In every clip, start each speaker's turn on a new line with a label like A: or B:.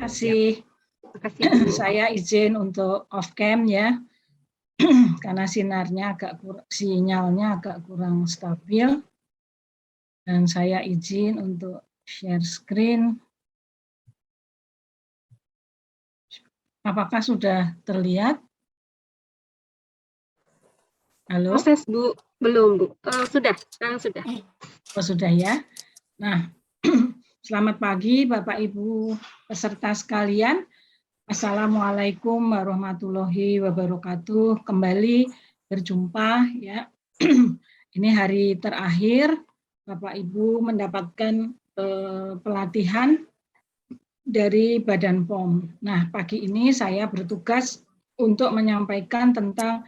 A: kasih.
B: Makasih, Bu.
A: Saya izin untuk off cam ya, karena sinyalnya agak kurang stabil. Dan saya izin untuk share screen. Apakah sudah terlihat? Halo?
B: Proses, Bu. Belum, Bu. Sudah, sekarang sudah.
A: Oh, sudah ya. Nah, selamat pagi Bapak Ibu peserta sekalian. Assalamualaikum warahmatullahi wabarakatuh. Kembali berjumpa ya. Ini hari terakhir Bapak Ibu mendapatkan pelatihan dari Badan POM. Nah, pagi ini saya bertugas untuk menyampaikan tentang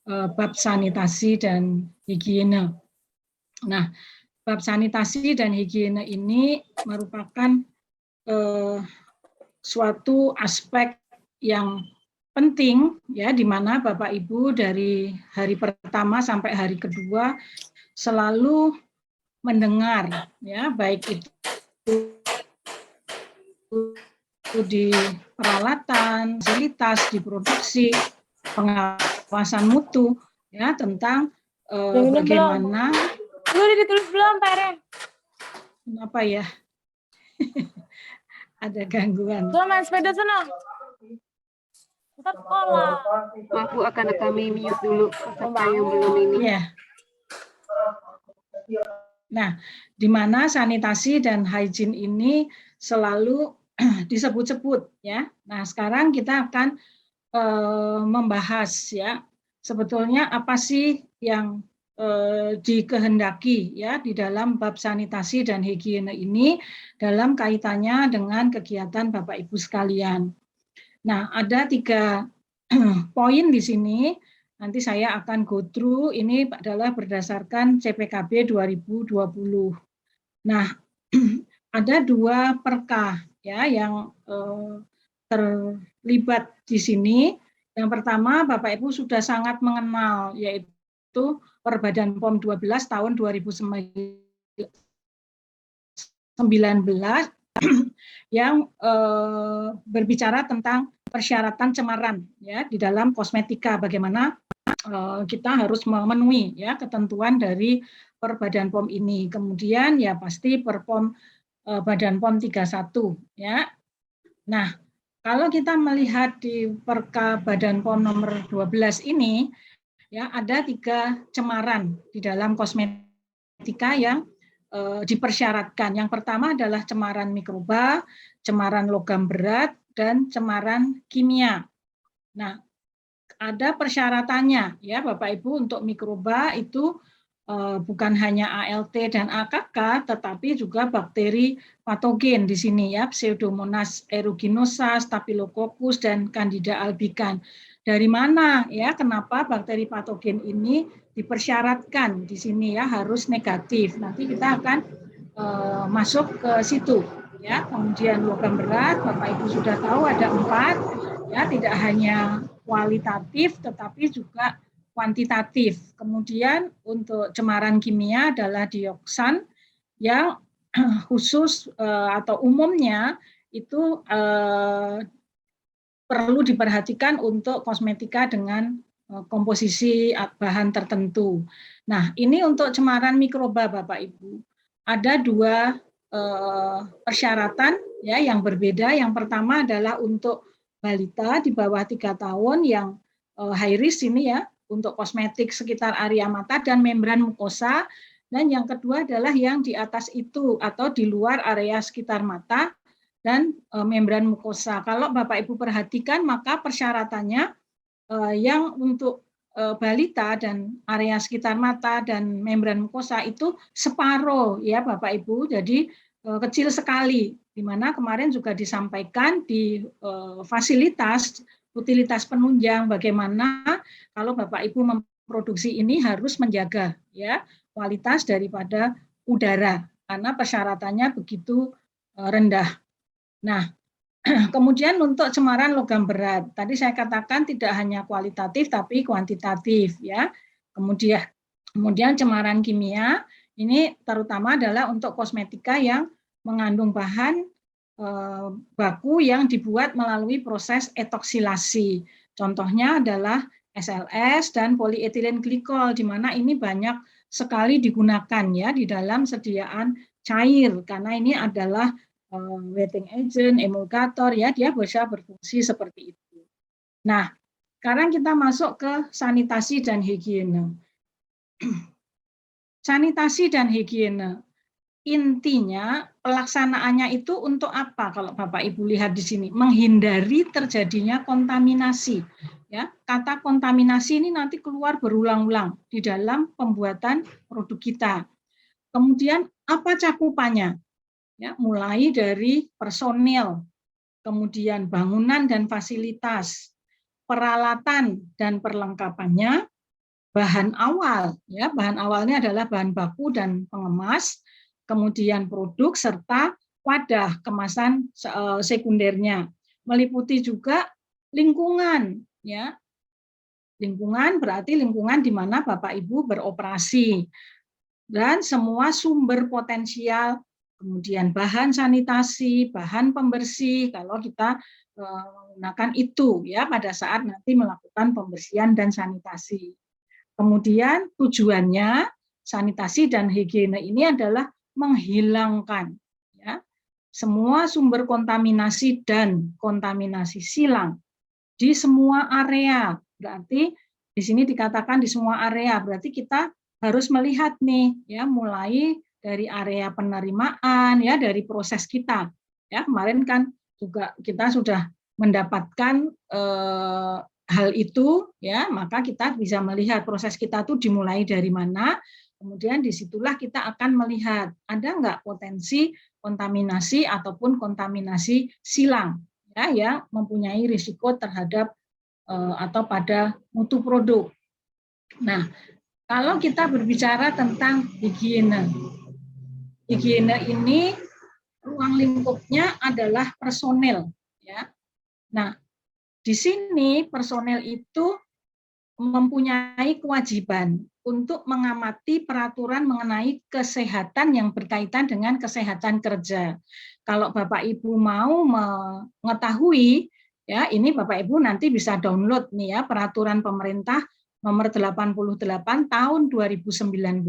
A: bab sanitasi dan higiene. Nah, bab sanitasi dan higiene ini merupakan suatu aspek yang penting ya, di mana Bapak Ibu dari hari pertama sampai hari kedua selalu mendengar ya, baik itu di peralatan, fasilitas, di produksi, pengawasan mutu ya, tentang bagaimana.
C: Udah ditulis belum, Pak Ren?
A: Kenapa ya? Ada gangguan.
C: Tuh, main sepeda sana. Ntar sekolah.
B: Maaf, Bu, akan kami mute dulu peserta yang belum ini.
A: Ya. Nah, di mana sanitasi dan hygiene ini selalu disebut-sebut ya. Nah, sekarang kita akan membahas ya, sebetulnya apa sih yang dikehendaki ya di dalam bab sanitasi dan higiene ini dalam kaitannya dengan kegiatan Bapak Ibu sekalian. Nah, ada 3 poin di sini. Nanti saya akan go through, ini adalah berdasarkan CPKB 2020. Nah, ada 2 perkah ya yang terlibat di sini. Yang pertama, Bapak Ibu sudah sangat mengenal, yaitu Perbadan POM 12 tahun 2019 yang berbicara tentang persyaratan cemaran ya di dalam kosmetika, bagaimana kita harus memenuhi ya ketentuan dari Perbadan POM ini. Kemudian ya pasti Perpom Badan POM 31 ya. Nah, kalau kita melihat di Perka Badan POM nomor 12 ini ya, ada 3 cemaran di dalam kosmetika yang dipersyaratkan. Yang pertama adalah cemaran mikroba, cemaran logam berat, dan cemaran kimia. Nah, ada persyaratannya ya Bapak Ibu. Untuk mikroba itu bukan hanya ALT dan AKK, tetapi juga bakteri patogen di sini ya, Pseudomonas aeruginosa, Staphylococcus, dan Candida albicans. Dari mana ya, kenapa bakteri patogen ini dipersyaratkan di sini ya harus negatif. Nanti kita akan masuk ke situ ya. Kemudian logam berat, Bapak Ibu sudah tahu ada 4 ya, tidak hanya kualitatif tetapi juga kuantitatif. Kemudian untuk cemaran kimia adalah dioksan yang khusus atau umumnya itu perlu diperhatikan untuk kosmetika dengan komposisi bahan tertentu. Nah, ini untuk cemaran mikroba Bapak Ibu. Ada 2 persyaratan ya yang berbeda. Yang pertama adalah untuk balita di bawah 3 tahun yang high risk ini ya, untuk kosmetik sekitar area mata dan membran mukosa. Dan yang kedua adalah yang di atas itu atau di luar area sekitar mata dan membran mukosa. Kalau Bapak Ibu perhatikan, maka persyaratannya yang untuk balita dan area sekitar mata dan membran mukosa itu separuh ya Bapak Ibu. Jadi kecil sekali, di mana kemarin juga disampaikan di fasilitas utilitas penunjang bagaimana kalau Bapak Ibu memproduksi ini harus menjaga ya kualitas daripada udara karena persyaratannya begitu rendah. Nah, kemudian untuk cemaran logam berat, tadi saya katakan tidak hanya kualitatif tapi kuantitatif ya. Kemudian cemaran kimia ini terutama adalah untuk kosmetika yang mengandung bahan baku yang dibuat melalui proses etoksilasi. Contohnya adalah SLS dan polietilen glikol, di mana ini banyak sekali digunakan ya di dalam sediaan cair, karena ini adalah wetting agent, emulgator ya, dia bisa berfungsi seperti itu. Nah, sekarang kita masuk ke sanitasi dan higiene. Sanitasi dan higiene. Intinya pelaksanaannya itu untuk apa? Kalau Bapak Ibu lihat di sini, menghindari terjadinya kontaminasi. Ya, kata kontaminasi ini nanti keluar berulang-ulang di dalam pembuatan produk kita. Kemudian apa cakupannya? Ya, mulai dari personil, kemudian bangunan dan fasilitas, peralatan dan perlengkapannya, bahan awal. Ya, bahan awalnya adalah bahan baku dan pengemas, kemudian produk serta wadah kemasan sekundernya, meliputi juga lingkungan, ya. Lingkungan berarti lingkungan di mana Bapak Ibu beroperasi dan semua sumber potensial, kemudian bahan sanitasi, bahan pembersih kalau kita menggunakan itu ya pada saat nanti melakukan pembersihan dan sanitasi. Kemudian tujuannya sanitasi dan higiene ini adalah menghilangkan ya semua sumber kontaminasi dan kontaminasi silang di semua area. Berarti di sini dikatakan di semua area, berarti kita harus melihat nih ya mulai dari area penerimaan ya dari proses kita. Ya, kemarin kan juga kita sudah mendapatkan hal itu ya, maka kita bisa melihat proses kita tuh dimulai dari mana. Kemudian disitulah kita akan melihat ada nggak potensi kontaminasi ataupun kontaminasi silang ya, yang mempunyai risiko terhadap atau pada mutu produk. Nah, kalau kita berbicara tentang higiene, higiene ini ruang lingkupnya adalah personel. Ya. Nah, di sini personel itu mempunyai kewajiban untuk mengamati peraturan mengenai kesehatan yang berkaitan dengan kesehatan kerja. Kalau Bapak Ibu mau mengetahui, ya ini Bapak Ibu nanti bisa download nih ya peraturan pemerintah nomor 88 tahun 2019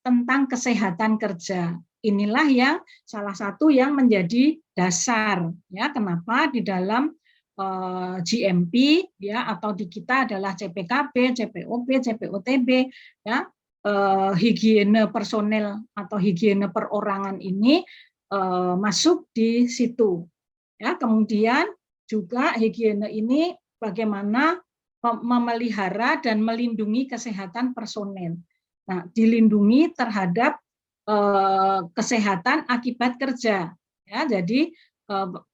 A: tentang kesehatan kerja. Inilah yang salah satu yang menjadi dasar ya kenapa di dalam GMP ya atau di kita adalah CPKB, CPOB, CPOTB ya higiene personel atau higiene perorangan ini masuk di situ ya. Kemudian juga higiene ini bagaimana memelihara dan melindungi kesehatan personel. Nah, dilindungi terhadap kesehatan akibat kerja ya. Jadi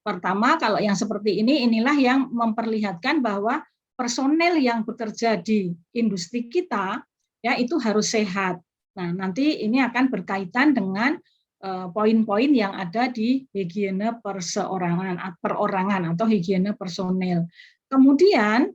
A: pertama kalau yang seperti ini inilah yang memperlihatkan bahwa personel yang bekerja di industri kita ya itu harus sehat. Nah, nanti ini akan berkaitan dengan poin-poin yang ada di higiene perorangan atau higiene personel. Kemudian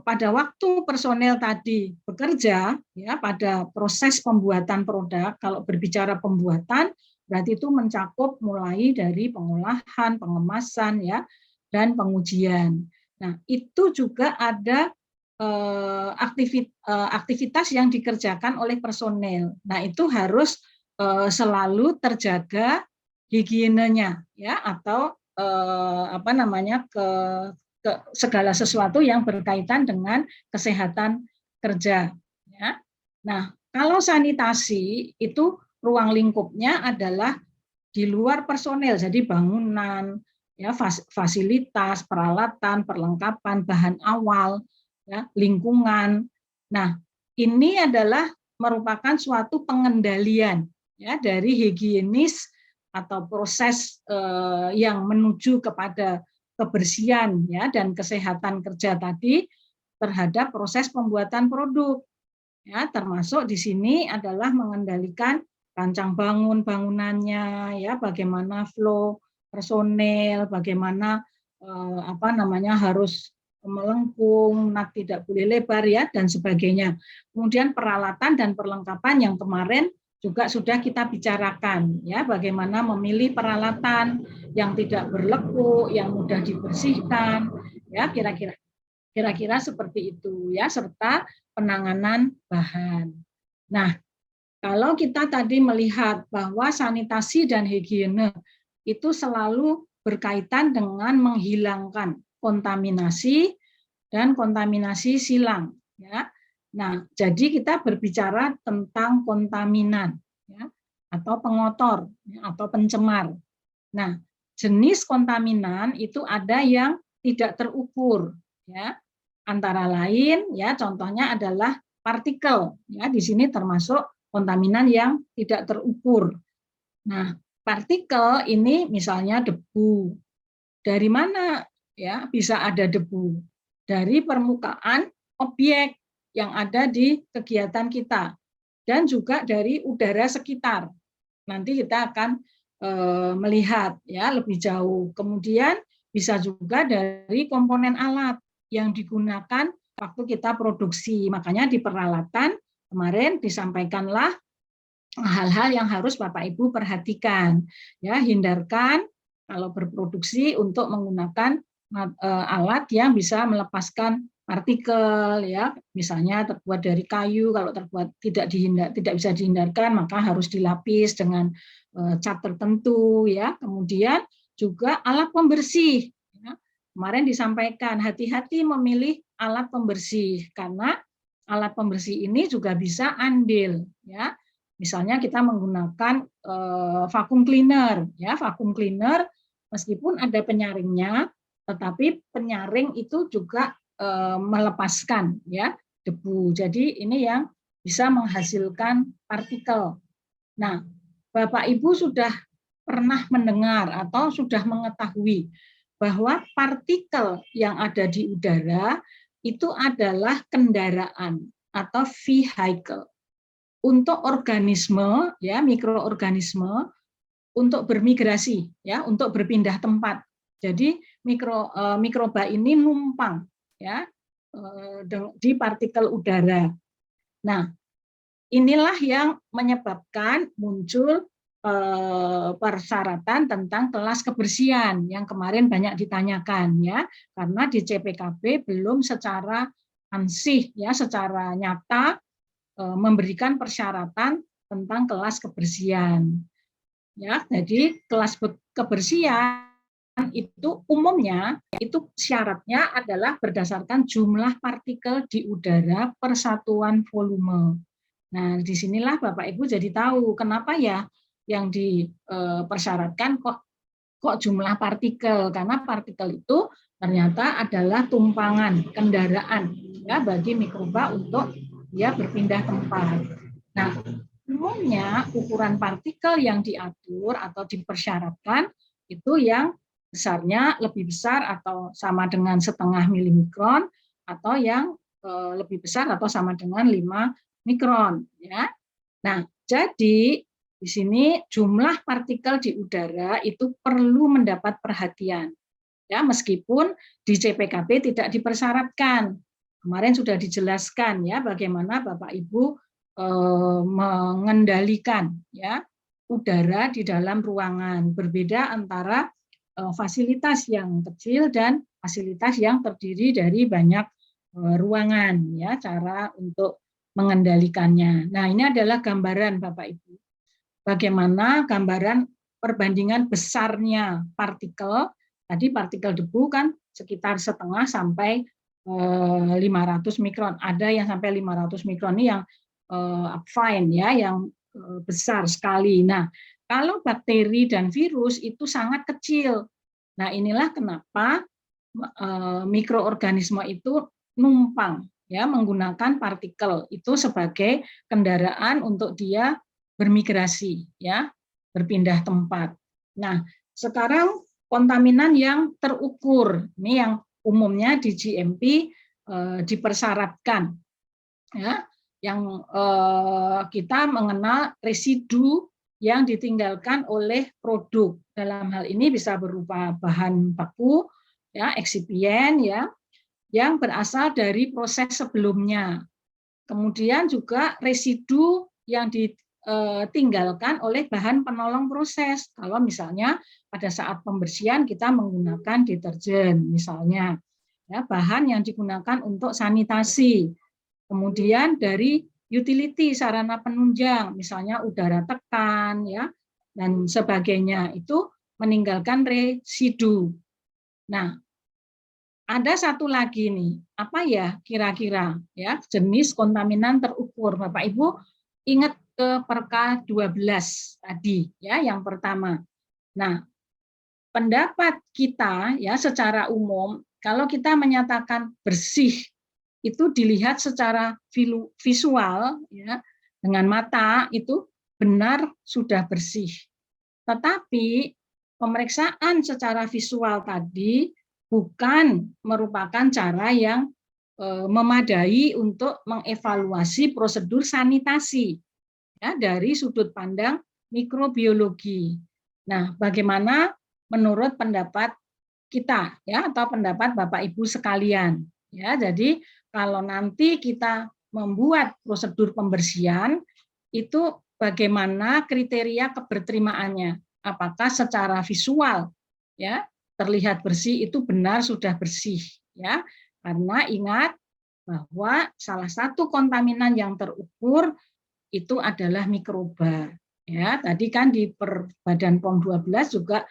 A: pada waktu personel tadi bekerja ya pada proses pembuatan produk, kalau berbicara pembuatan berarti itu mencakup mulai dari pengolahan, pengemasan ya dan pengujian. Nah, itu juga ada aktivitas yang dikerjakan oleh personel. Nah, itu harus selalu terjaga higienenya ya atau ke segala sesuatu yang berkaitan dengan kesehatan kerja ya. Nah, kalau sanitasi itu ruang lingkupnya adalah di luar personel, jadi bangunan, ya fasilitas, peralatan, perlengkapan, bahan awal, ya lingkungan. Nah, ini adalah merupakan suatu pengendalian ya dari higienis atau proses yang menuju kepada kebersihan ya dan kesehatan kerja tadi terhadap proses pembuatan produk. Ya, termasuk di sini adalah mengendalikan rancang bangunannya ya, bagaimana flow personel, bagaimana harus melengkung, tidak boleh lebar ya dan sebagainya. Kemudian peralatan dan perlengkapan yang kemarin juga sudah kita bicarakan ya, bagaimana memilih peralatan yang tidak berlekuk, yang mudah dibersihkan, ya kira-kira seperti itu ya, serta penanganan bahan. Nah, kalau kita tadi melihat bahwa sanitasi dan higiene itu selalu berkaitan dengan menghilangkan kontaminasi dan kontaminasi silang. Ya. Nah, jadi kita berbicara tentang kontaminan, ya, atau pengotor, ya, atau pencemar. Nah, jenis kontaminan itu ada yang tidak terukur, ya. Antara lain, ya, contohnya adalah partikel. Ya, di sini termasuk kontaminan yang tidak terukur. Nah, partikel ini misalnya debu. Dari mana ya bisa ada debu? Dari permukaan objek yang ada di kegiatan kita dan juga dari udara sekitar. Nanti kita akan melihat ya lebih jauh. Kemudian bisa juga dari komponen alat yang digunakan waktu kita produksi. Makanya di peralatan kemarin disampaikanlah hal-hal yang harus Bapak Ibu perhatikan. Ya, hindarkan kalau berproduksi untuk menggunakan alat yang bisa melepaskan partikel, ya, misalnya terbuat dari kayu. Kalau terbuat tidak bisa dihindarkan, maka harus dilapis dengan cat tertentu, ya. Kemudian juga alat pembersih. Ya. Kemarin disampaikan hati-hati memilih alat pembersih karena alat pembersih ini juga bisa andil, ya. Misalnya kita menggunakan vacuum cleaner, ya, vacuum cleaner meskipun ada penyaringnya, tetapi penyaring itu juga melepaskan ya debu. Jadi ini yang bisa menghasilkan partikel. Nah, Bapak Ibu sudah pernah mendengar atau sudah mengetahui bahwa partikel yang ada di udara itu adalah kendaraan atau vehicle untuk organisme, ya, mikroorganisme untuk bermigrasi, ya, untuk berpindah tempat. Jadi mikroba ini numpang, ya, di partikel udara. Nah, inilah yang menyebabkan muncul persyaratan tentang kelas kebersihan yang kemarin banyak ditanyakan, ya, karena di CPKB belum secara ansih, ya, secara nyata memberikan persyaratan tentang kelas kebersihan. Ya, jadi kelas kebersihan itu umumnya itu syaratnya adalah berdasarkan jumlah partikel di udara per satuan volume. Nah, disinilah Bapak Ibu jadi tahu kenapa ya yang dipersyaratkan kok jumlah partikel, karena partikel itu ternyata adalah tumpangan kendaraan ya bagi mikroba untuk dia berpindah tempat. Nah, umumnya ukuran partikel yang diatur atau dipersyaratkan itu yang besarnya lebih besar atau sama dengan 0,5 milimikron atau yang lebih besar atau sama dengan 5 mikron, ya. Nah, jadi di sini jumlah partikel di udara itu perlu mendapat perhatian, ya, meskipun di CPKB tidak dipersyaratkan. Kemarin sudah dijelaskan ya bagaimana Bapak Ibu mengendalikan ya udara di dalam ruangan. Berbeda antara fasilitas yang kecil dan fasilitas yang terdiri dari banyak ruangan, ya, cara untuk mengendalikannya. Nah, ini adalah gambaran Bapak Ibu. Bagaimana gambaran perbandingan besarnya partikel. Tadi partikel debu kan sekitar 0,5 sampai 500 mikron. Ada yang sampai 500 mikron ini yang fine ya, yang besar sekali. Nah, kalau bakteri dan virus itu sangat kecil. Nah, inilah kenapa mikroorganisme itu numpang ya menggunakan partikel itu sebagai kendaraan untuk dia bermigrasi ya, berpindah tempat. Nah, sekarang kontaminan yang terukur, ini yang umumnya di GMP dipersyaratkan ya, yang kita mengenal residu yang ditinggalkan oleh produk. Dalam hal ini bisa berupa bahan baku ya, eksipien ya, yang berasal dari proses sebelumnya. Kemudian juga residu yang tinggalkan oleh bahan penolong proses. Kalau misalnya pada saat pembersihan kita menggunakan deterjen misalnya, ya, bahan yang digunakan untuk sanitasi. Kemudian dari utility sarana penunjang, misalnya udara tekan, ya, dan sebagainya, itu meninggalkan residu. Nah, ada satu lagi nih, apa ya kira-kira ya jenis kontaminan terukur. Bapak Ibu ingat ke Perka 12 tadi ya, yang pertama. Nah, pendapat kita ya secara umum kalau kita menyatakan bersih itu dilihat secara visual ya, dengan mata itu benar sudah bersih. Tetapi pemeriksaan secara visual tadi bukan merupakan cara yang memadai untuk mengevaluasi prosedur sanitasi ya, dari sudut pandang mikrobiologi. Nah, bagaimana menurut pendapat kita ya, atau pendapat Bapak Ibu sekalian ya. Jadi kalau nanti kita membuat prosedur pembersihan itu bagaimana kriteria keberterimaannya? Apakah secara visual ya terlihat bersih itu benar sudah bersih ya? Karena ingat bahwa salah satu kontaminan yang terukur itu adalah mikroba. Ya, tadi kan di Badan POM 12 juga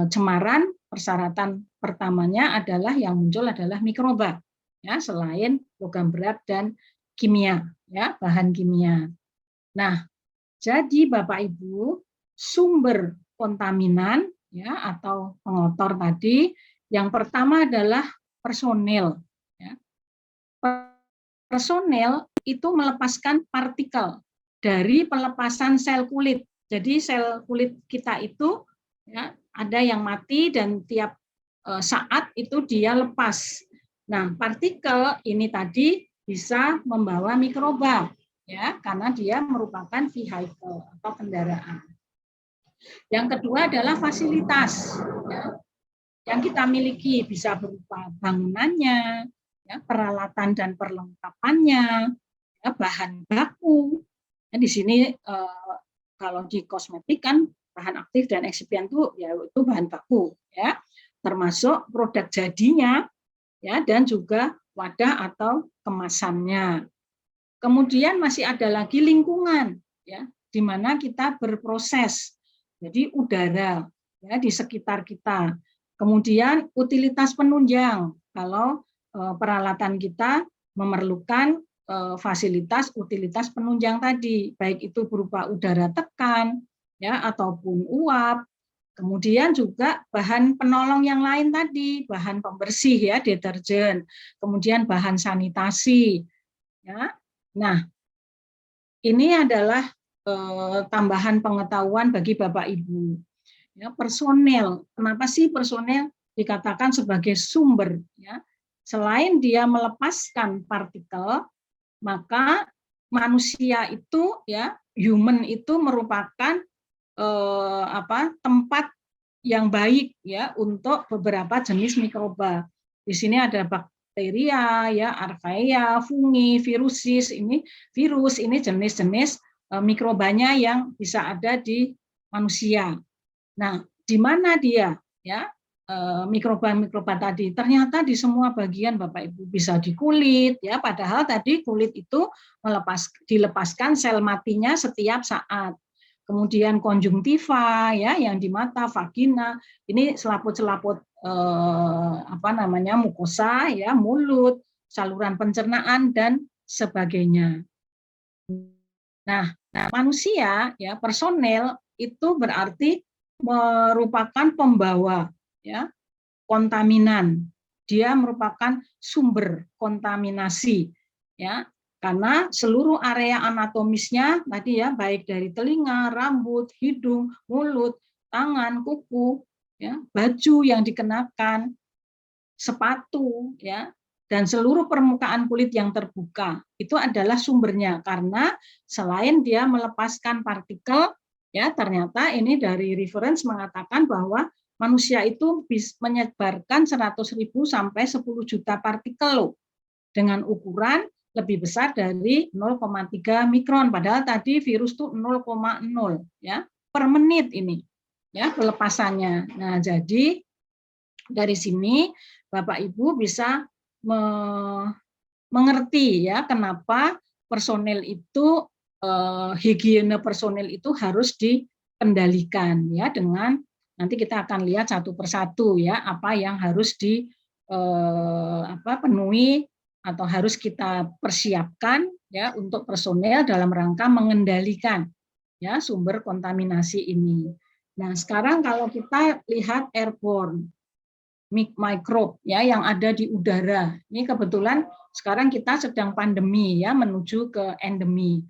A: cemaran persyaratan pertamanya adalah yang muncul adalah mikroba. Ya, selain logam berat dan kimia, ya, bahan kimia. Nah, jadi Bapak Ibu, sumber kontaminan ya atau pengotor tadi yang pertama adalah personel ya. Personel itu melepaskan partikel dari pelepasan sel kulit. Jadi sel kulit kita itu ya ada yang mati dan tiap saat itu dia lepas. Nah, partikel ini tadi bisa membawa mikroba ya karena dia merupakan vehicle atau kendaraan. Yang kedua adalah fasilitas ya, yang kita miliki bisa berupa bangunannya, ya, peralatan dan perlengkapannya, ya, bahan baku. Ya, di sini kalau di kosmetik kan bahan aktif dan eksipien itu ya itu bahan baku ya, termasuk produk jadinya ya dan juga wadah atau kemasannya. Kemudian masih ada lagi lingkungan ya di mana kita berproses. Jadi udara ya di sekitar kita. Kemudian utilitas penunjang kalau peralatan kita memerlukan fasilitas utilitas penunjang tadi, baik itu berupa udara tekan ya ataupun uap. Kemudian juga bahan penolong yang lain tadi, bahan pembersih ya, deterjen, kemudian bahan sanitasi ya. Nah, ini adalah tambahan pengetahuan bagi Bapak Ibu. Ya, personel, kenapa sih personel dikatakan sebagai sumber? Ya, selain dia melepaskan partikel, maka manusia itu ya, human itu merupakan tempat yang baik ya untuk beberapa jenis mikroba. Di sini ada bakteria, ya, archaea, fungi, virusis. Ini virus, ini jenis-jenis mikrobanya yang bisa ada di manusia. Nah, di mana dia ya mikroba-mikroba tadi? Ternyata di semua bagian Bapak Ibu, bisa di kulit ya, padahal tadi kulit itu dilepaskan sel matinya setiap saat. Kemudian konjungtiva ya yang di mata, vagina, ini selaput-selaput mukosa ya, mulut, saluran pencernaan dan sebagainya. Nah, manusia ya personel itu berarti merupakan pembawa ya kontaminan. Dia merupakan sumber kontaminasi ya. Karena seluruh area anatomisnya tadi ya, baik dari telinga, rambut, hidung, mulut, tangan, kuku, ya, baju yang dikenakan, sepatu, ya, dan seluruh permukaan kulit yang terbuka itu adalah sumbernya. Karena selain dia melepaskan partikel, ya, ternyata ini dari reference mengatakan bahwa manusia itu bisa menyebarkan 100.000 sampai 10 juta partikel loh, dengan ukuran lebih besar dari 0,3 mikron, padahal tadi virus itu 0,0 ya per menit ini ya pelepasannya. Nah, jadi dari sini Bapak Ibu bisa mengerti ya kenapa personel itu higiene personel itu harus dikendalikan ya dengan nanti kita akan lihat satu persatu ya apa yang harus penuhi atau harus kita persiapkan ya untuk personel dalam rangka mengendalikan ya sumber kontaminasi ini. Nah, sekarang kalau kita lihat airborne microbe ya yang ada di udara. Ini kebetulan sekarang kita sedang pandemi ya menuju ke endemi.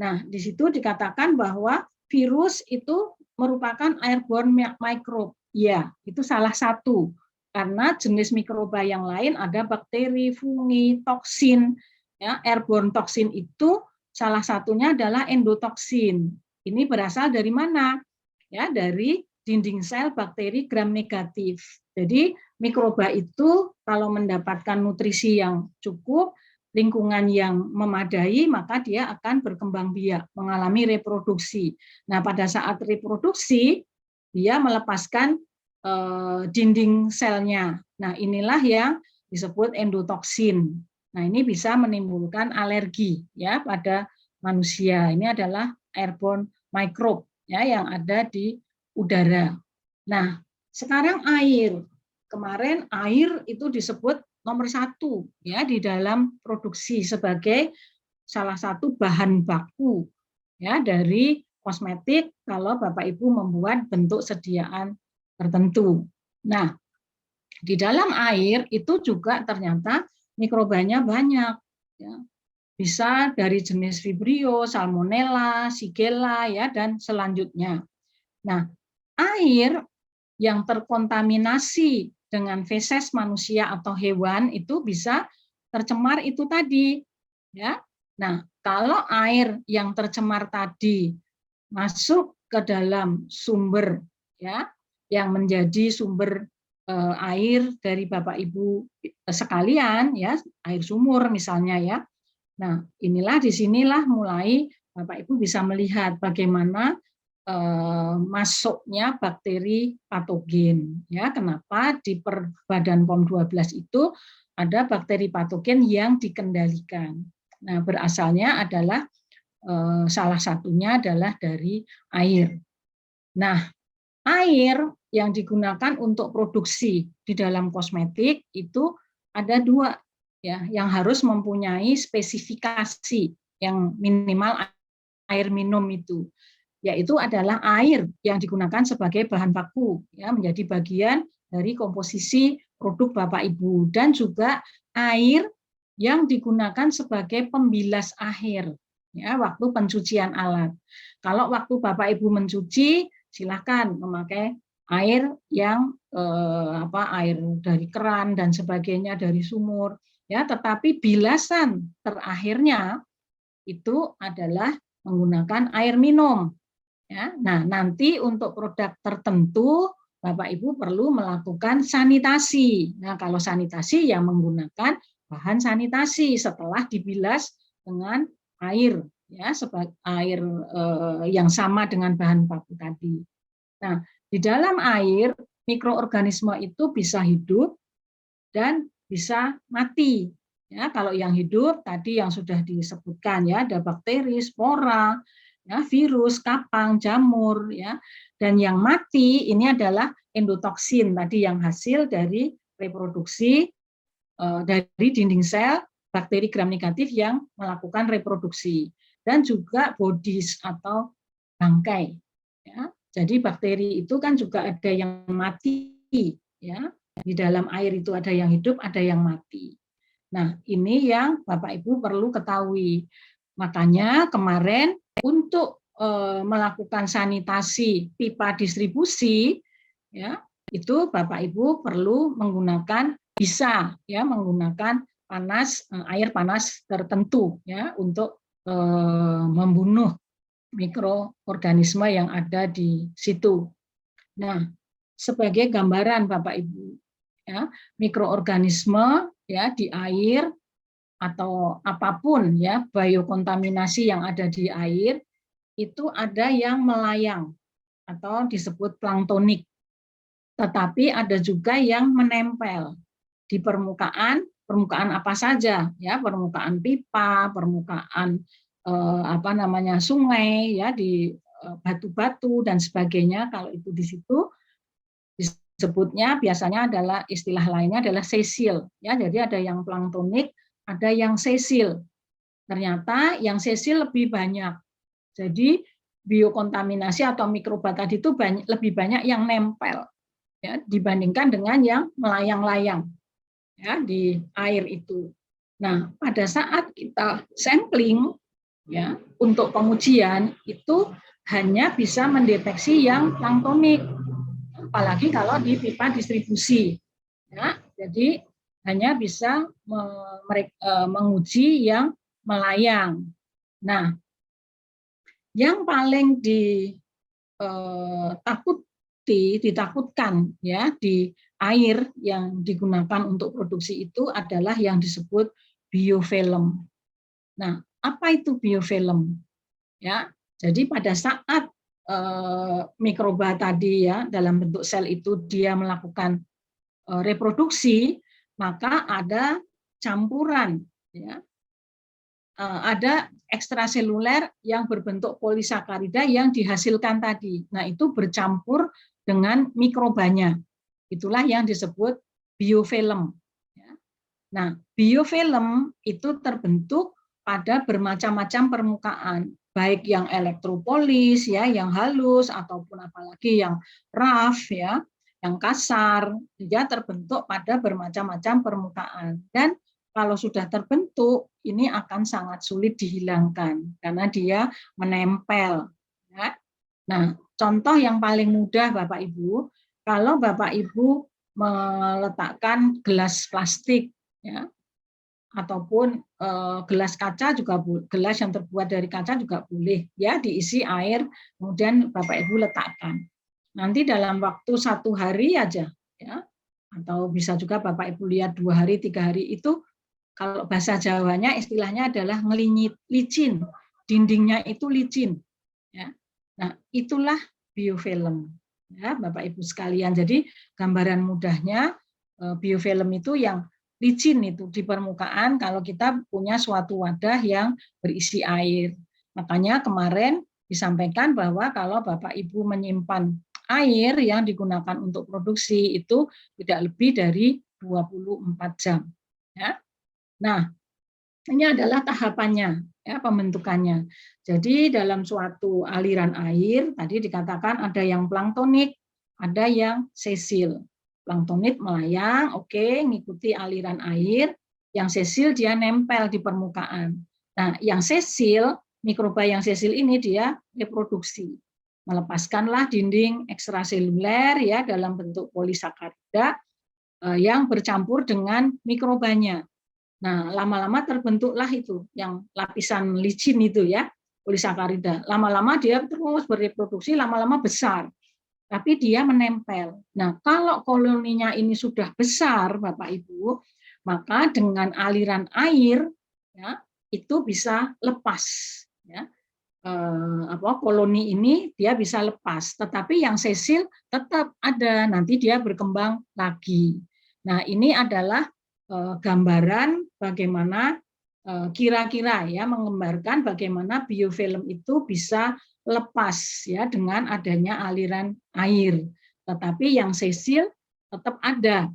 A: Nah, di situ dikatakan bahwa virus itu merupakan airborne microbe. Ya, itu salah satu. Karena jenis mikroba yang lain ada bakteri, fungi, toksin. Ya, airborne toksin itu salah satunya adalah endotoksin. Ini berasal dari mana? Ya, dari dinding sel bakteri gram negatif. Jadi mikroba itu kalau mendapatkan nutrisi yang cukup, lingkungan yang memadai, maka dia akan berkembang biak, mengalami reproduksi. Nah, pada saat reproduksi, dia melepaskan dinding selnya. Nah, inilah yang disebut endotoksin. Nah, ini bisa menimbulkan alergi ya pada manusia. Ini adalah airborne microbe ya yang ada di udara. Nah, sekarang air. Kemarin air itu disebut nomor 1 ya di dalam produksi sebagai salah satu bahan baku ya dari kosmetik kalau Bapak Ibu membuat bentuk sediaan tertentu. Nah, di dalam air itu juga ternyata mikrobanya banyak ya. Bisa dari jenis Vibrio, Salmonella, Shigella ya dan selanjutnya. Nah, air yang terkontaminasi dengan feses manusia atau hewan itu bisa tercemar itu tadi ya. Nah, kalau air yang tercemar tadi masuk ke dalam sumber ya yang menjadi sumber air dari Bapak Ibu sekalian ya, air sumur misalnya ya. Nah, disinilah mulai Bapak Ibu bisa melihat bagaimana masuknya bakteri patogen ya. Kenapa di Badan POM 12 itu ada bakteri patogen yang dikendalikan. Nah, berasalnya adalah salah satunya adalah dari air. Nah, air yang digunakan untuk produksi di dalam kosmetik itu ada 2 ya, yang harus mempunyai spesifikasi yang minimal air minum itu, yaitu adalah air yang digunakan sebagai bahan baku ya menjadi bagian dari komposisi produk Bapak Ibu dan juga air yang digunakan sebagai pembilas akhir ya waktu pencucian alat. Kalau waktu Bapak Ibu mencuci silakan memakai air yang air dari keran dan sebagainya dari sumur ya, tetapi bilasan terakhirnya itu adalah menggunakan air minum. Ya, nah, nanti untuk produk tertentu Bapak Ibu perlu melakukan sanitasi. Nah, kalau sanitasi yang menggunakan bahan sanitasi setelah dibilas dengan air, ya, sebagai air yang sama dengan bahan baku tadi. Nah, di dalam air mikroorganisme itu bisa hidup dan bisa mati. Ya, kalau yang hidup tadi yang sudah disebutkan ya, ada bakteri, spora, ya, virus, kapang, jamur, ya, dan yang mati ini adalah endotoksin tadi yang hasil dari reproduksi dari dinding sel bakteri gram negatif yang melakukan reproduksi dan juga bodies atau bangkai. Ya. Jadi bakteri itu kan juga ada yang mati, ya, di dalam air itu ada yang hidup, ada yang mati. Nah, ini yang Bapak Ibu perlu ketahui. Makanya kemarin untuk melakukan sanitasi pipa distribusi, ya, itu Bapak Ibu perlu menggunakan air panas tertentu, ya, untuk membunuh mikroorganisme yang ada di situ. Nah, sebagai gambaran Bapak Ibu, ya, mikroorganisme ya di air atau apapun ya biokontaminasi yang ada di air itu ada yang melayang atau disebut planktonik. Tetapi ada juga yang menempel di permukaan apa saja ya, permukaan pipa, permukaan sungai ya, di batu-batu dan sebagainya. Kalau itu di situ disebutnya biasanya adalah istilah lainnya adalah sesil ya. Jadi ada yang planktonik, ada yang sesil. Ternyata yang sesil lebih banyak. Jadi biokontaminasi atau mikroba tadi itu lebih banyak yang nempel ya dibandingkan dengan yang melayang-layang ya di air itu. Nah, pada saat kita sampling ya untuk pengujian itu hanya bisa mendeteksi yang planktonik, apalagi kalau di pipa distribusi. Ya, jadi hanya bisa menguji yang melayang. Nah, yang paling ditakutkan ya di air yang digunakan untuk produksi itu adalah yang disebut biofilm. Nah, apa itu biofilm? Ya, jadi pada saat mikroba tadi ya dalam bentuk sel itu dia melakukan reproduksi, maka ada campuran ya. Ada ekstraseluler yang berbentuk polisakarida yang dihasilkan tadi. Nah, itu bercampur dengan mikrobanya. Itulah yang disebut biofilm. Nah, biofilm itu terbentuk pada bermacam-macam permukaan, baik yang elektropolis ya, yang halus ataupun apalagi yang rough ya, yang kasar, dia terbentuk pada bermacam-macam permukaan. Dan kalau sudah terbentuk, ini akan sangat sulit dihilangkan karena dia menempel. Ya. Nah, contoh yang paling mudah Bapak Ibu, kalau Bapak Ibu meletakkan gelas plastik, ya, ataupun gelas kaca juga gelas yang terbuat dari kaca juga boleh, ya diisi air, kemudian Bapak Ibu letakkan. Nanti dalam waktu 1 hari aja, ya, atau bisa juga Bapak Ibu lihat 2 hari, 3 hari itu. Kalau bahasa Jawanya istilahnya adalah ngelinyit, licin, dindingnya itu licin. Ya. Nah, itulah biofilm, ya, Bapak Ibu sekalian. Jadi gambaran mudahnya biofilm itu yang licin itu di permukaan kalau kita punya suatu wadah yang berisi air. Makanya kemarin disampaikan bahwa kalau Bapak Ibu menyimpan air yang digunakan untuk produksi itu tidak lebih dari 24 jam. Ya. Nah, ini adalah tahapannya, ya, pembentukannya. Jadi dalam suatu aliran air, tadi dikatakan ada yang planktonik, ada yang sesil. Planktonik melayang, oke, ngikuti aliran air. Yang sesil dia nempel di permukaan. Nah, yang sesil, mikroba yang sesil ini dia reproduksi. Melepaskanlah dinding ekstraseluler ya dalam bentuk polisakarida yang bercampur dengan mikrobanya. Nah, lama-lama terbentuklah itu yang lapisan licin itu ya, polisakarida. Lama-lama dia terus bereproduksi, lama-lama besar. Tapi dia menempel. Nah, kalau koloninya ini sudah besar, Bapak Ibu, maka dengan aliran air ya, itu bisa lepas ya. Koloni ini dia bisa lepas, tetapi yang sesil tetap ada, nanti dia berkembang lagi. Nah, ini adalah gambaran bagaimana kira-kira ya menggambarkan bagaimana biofilm itu bisa lepas ya dengan adanya aliran air, tetapi yang sesil tetap ada.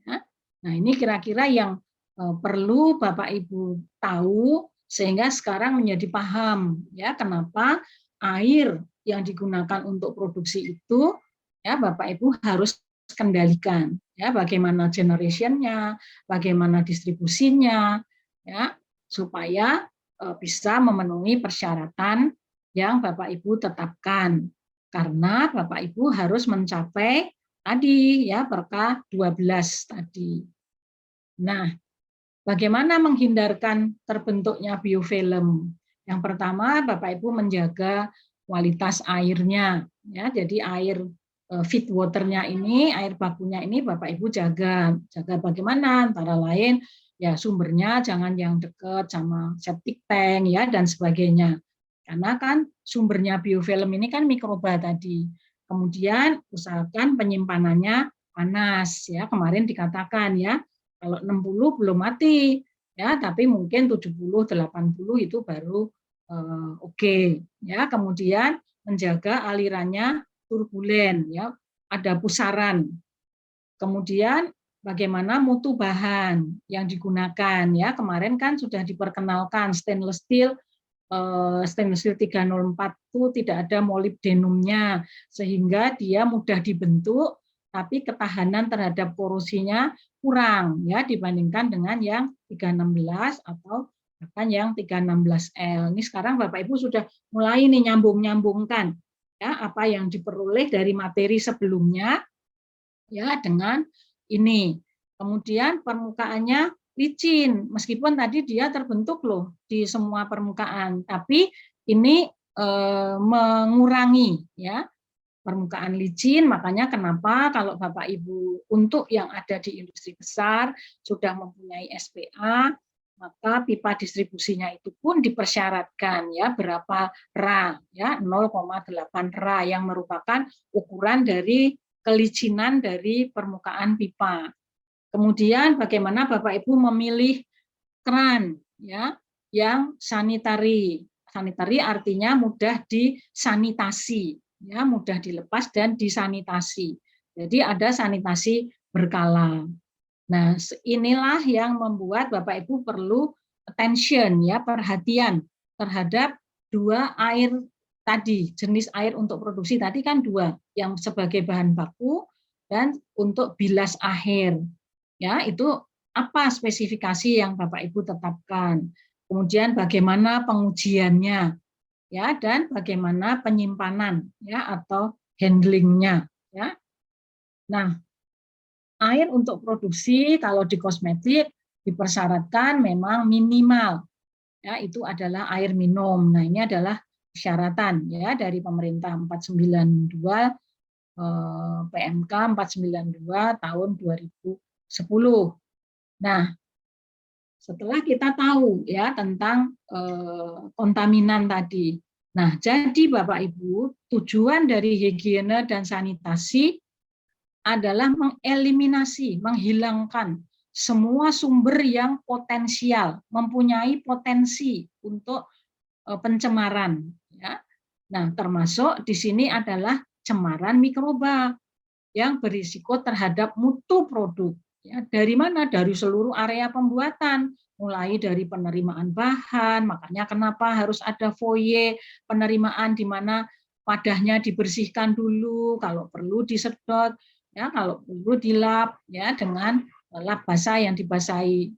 A: Ya. Nah, ini kira-kira yang perlu Bapak Ibu tahu sehingga sekarang menjadi paham ya kenapa air yang digunakan untuk produksi itu ya Bapak Ibu harus kendalikan ya bagaimana generationnya, bagaimana distribusinya ya supaya bisa memenuhi persyaratan yang Bapak Ibu tetapkan karena Bapak Ibu harus mencapai tadi ya perka 12 tadi. Nah, bagaimana menghindarkan terbentuknya biofilm? Yang pertama Bapak Ibu menjaga kualitas airnya ya. Jadi air feed waternya ini, air bakunya ini Bapak Ibu jaga bagaimana antara lain Ya, sumbernya jangan yang dekat sama septic tank ya dan sebagainya. Karena kan sumbernya biofilm ini kan mikroba tadi. Kemudian usahakan penyimpanannya panas ya. Kemarin dikatakan ya, kalau 60 belum mati ya, tapi mungkin 70 80 itu baru oke. Ya, kemudian menjaga alirannya turbulen ya, ada pusaran. Kemudian bagaimana mutu bahan yang digunakan ya. Kemarin kan sudah diperkenalkan stainless steel 304 itu tidak ada molybdenumnya sehingga dia mudah dibentuk tapi ketahanan terhadap korosinya kurang ya dibandingkan dengan yang 316 atau bahkan yang 316L. Ini sekarang Bapak Ibu sudah mulai nih nyambung-nyambungkan ya apa yang diperoleh dari materi sebelumnya ya dengan ini. Kemudian permukaannya licin, meskipun tadi dia terbentuk loh di semua permukaan, tapi ini mengurangi ya permukaan licin. Makanya kenapa kalau Bapak Ibu untuk yang ada di industri besar sudah mempunyai SPA, maka pipa distribusinya itu pun dipersyaratkan ya berapa ra ya 0,8 ra yang merupakan ukuran dari kelicinan dari permukaan pipa. Kemudian bagaimana Bapak Ibu memilih keran ya yang sanitary. Sanitary artinya mudah disanitasi, ya mudah dilepas dan disanitasi. Jadi ada sanitasi berkala. Nah, inilah yang membuat Bapak Ibu perlu attention ya, perhatian terhadap dua air tadi, jenis air untuk produksi tadi kan dua, yang sebagai bahan baku dan untuk bilas akhir. Ya, itu apa spesifikasi yang Bapak Ibu tetapkan. Kemudian bagaimana pengujiannya ya dan bagaimana penyimpanan ya atau handlingnya ya. Nah, air untuk produksi kalau di kosmetik dipersyaratkan memang minimal ya itu adalah air minum. Nah, ini adalah persyaratan ya dari pemerintah 492 PMK 492 tahun 2010. Nah, setelah kita tahu ya tentang kontaminan tadi. Nah, jadi Bapak Ibu, tujuan dari higiene dan sanitasi adalah mengeliminasi, menghilangkan semua sumber yang potensial, mempunyai potensi untuk pencemaran. Ya. Nah, termasuk di sini adalah cemaran mikroba yang berisiko terhadap mutu produk. Ya, dari mana? Dari seluruh area pembuatan, mulai dari penerimaan bahan, makanya kenapa harus ada foyer penerimaan di mana wadahnya dibersihkan dulu, kalau perlu disedot, ya kalau perlu dilap, ya dengan lap basah yang dibasahi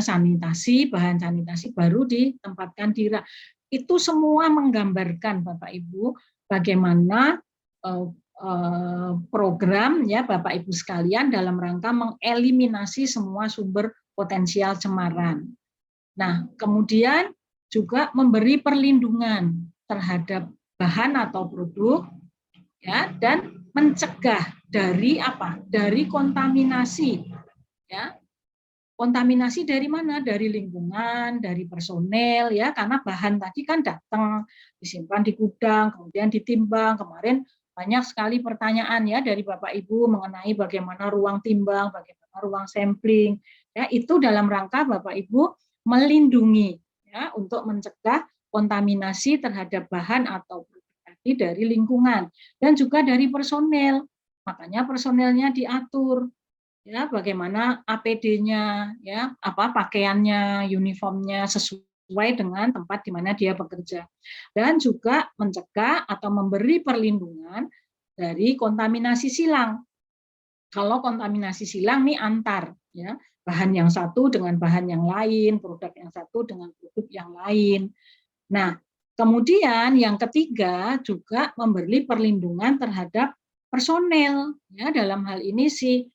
A: sanitasi, bahan sanitasi baru ditempatkan di rak. Itu semua menggambarkan Bapak Ibu bagaimana program ya Bapak Ibu sekalian dalam rangka mengeliminasi semua sumber potensial cemaran. Nah, kemudian juga memberi perlindungan terhadap bahan atau produk ya dan mencegah dari apa? Dari kontaminasi ya. Kontaminasi dari mana? Dari lingkungan, dari personel ya, karena bahan tadi kan datang disimpan di gudang, kemudian ditimbang. Kemarin banyak sekali pertanyaan ya dari Bapak Ibu mengenai bagaimana ruang timbang, bagaimana ruang sampling. Ya, itu dalam rangka Bapak Ibu melindungi ya untuk mencegah kontaminasi terhadap bahan atau produk tadi dari lingkungan dan juga dari personel. Makanya personelnya diatur ya bagaimana APD-nya ya pakaiannya, uniformnya sesuai dengan tempat di mana dia bekerja dan juga mencegah atau memberi perlindungan dari kontaminasi silang. Kalau kontaminasi silang nih antar ya bahan yang satu dengan bahan yang lain, produk yang satu dengan produk yang lain. Nah, kemudian yang ketiga juga memberi perlindungan terhadap personel ya dalam hal ini si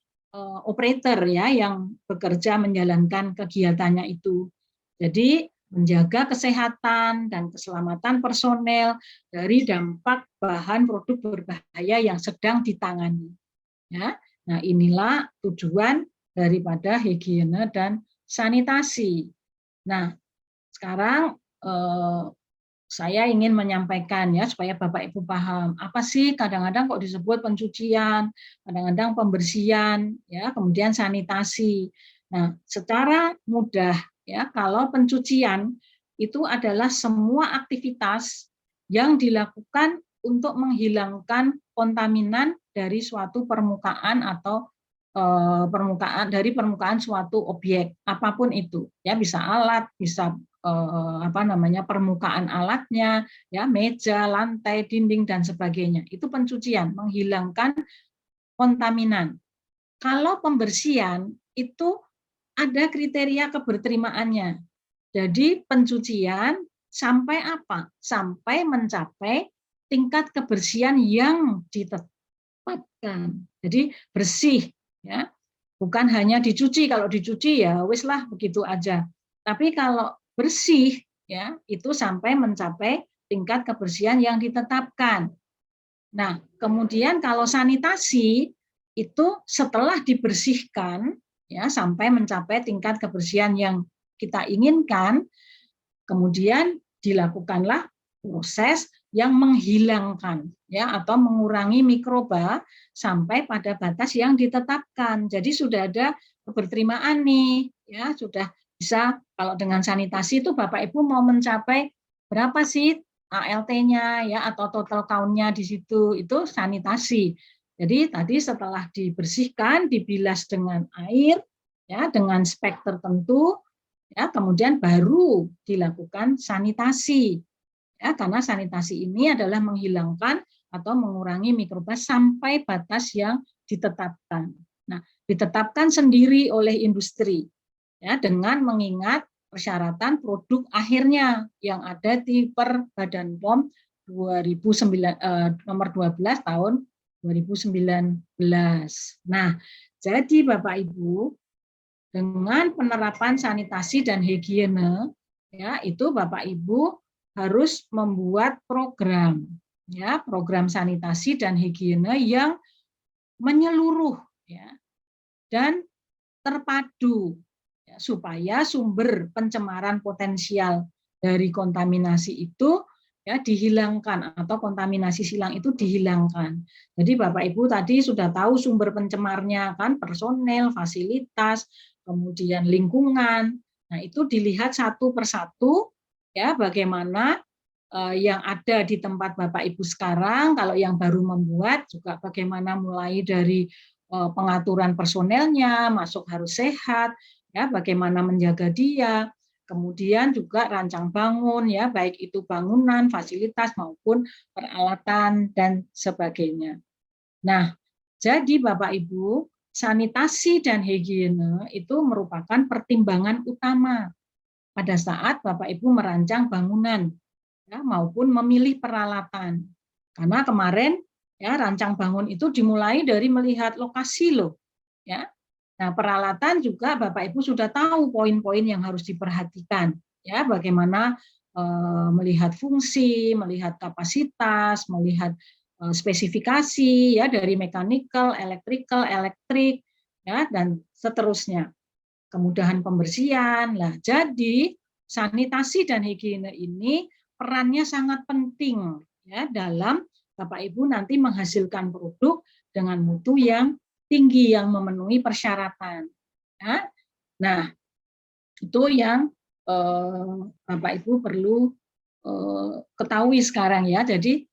A: operator ya yang bekerja menjalankan kegiatannya itu. Jadi menjaga kesehatan dan keselamatan personel dari dampak bahan produk berbahaya yang sedang ditangani. Ya. Nah, inilah tujuan daripada higiene dan sanitasi. Nah, sekarang saya ingin menyampaikan ya supaya Bapak Ibu paham apa sih kadang-kadang kok disebut pencucian, kadang-kadang pembersihan, ya, kemudian sanitasi. Nah, secara mudah ya kalau pencucian itu adalah semua aktivitas yang dilakukan untuk menghilangkan kontaminan dari suatu permukaan atau permukaan suatu objek apapun itu ya, bisa alat, bisa permukaan alatnya, ya, meja, lantai, dinding dan sebagainya. Itu pencucian, menghilangkan kontaminan. Kalau pembersihan itu ada kriteria keberterimaannya. Jadi pencucian sampai apa? Sampai mencapai tingkat kebersihan yang ditetapkan. Jadi bersih, ya. Bukan hanya dicuci, kalau dicuci ya wis lah begitu aja. Tapi kalau bersih ya itu sampai mencapai tingkat kebersihan yang ditetapkan. Nah, kemudian kalau sanitasi itu setelah dibersihkan ya sampai mencapai tingkat kebersihan yang kita inginkan, kemudian dilakukanlah proses yang menghilangkan ya atau mengurangi mikroba sampai pada batas yang ditetapkan. Jadi sudah ada keberterimaan nih ya, sudah bisa. Kalau dengan sanitasi itu Bapak Ibu mau mencapai berapa sih ALT-nya ya atau total count-nya di situ, itu sanitasi. Jadi tadi setelah dibersihkan, dibilas dengan air ya dengan spek tertentu ya, kemudian baru dilakukan sanitasi. Ya, karena sanitasi ini adalah menghilangkan atau mengurangi mikroba sampai batas yang ditetapkan. Nah, ditetapkan sendiri oleh industri ya dengan mengingat persyaratan produk akhirnya yang ada di Badan POM 2009 nomor 12 tahun 2019. Nah, jadi Bapak Ibu, dengan penerapan sanitasi dan higiene ya itu Bapak Ibu harus membuat program ya, program sanitasi dan higiene yang menyeluruh ya dan terpadu ya, supaya sumber pencemaran potensial dari kontaminasi itu ya dihilangkan atau kontaminasi silang itu dihilangkan. Jadi Bapak Ibu tadi sudah tahu sumber pencemarnya kan, personel, fasilitas, kemudian lingkungan. Nah, itu dilihat satu persatu ya bagaimana yang ada di tempat Bapak Ibu sekarang, kalau yang baru membuat juga bagaimana mulai dari pengaturan personelnya, masuk harus sehat, ya bagaimana menjaga dia, kemudian juga rancang bangun ya baik itu bangunan, fasilitas maupun peralatan dan sebagainya. Nah, jadi Bapak Ibu, sanitasi dan higiene itu merupakan pertimbangan utama pada saat Bapak Ibu merancang bangunan ya, maupun memilih peralatan. Karena kemarin ya rancang bangun itu dimulai dari melihat lokasi loh. Ya. Nah, peralatan juga Bapak Ibu sudah tahu poin-poin yang harus diperhatikan. Ya, bagaimana melihat fungsi, melihat kapasitas, melihat spesifikasi ya dari mechanical, electrical, elektrik ya dan seterusnya. Kemudahan pembersihan. Nah, jadi sanitasi dan higiene ini perannya sangat penting ya dalam Bapak Ibu nanti menghasilkan produk dengan mutu yang tinggi yang memenuhi persyaratan. Ya. Nah, itu yang Bapak Ibu perlu ketahui sekarang ya. Jadi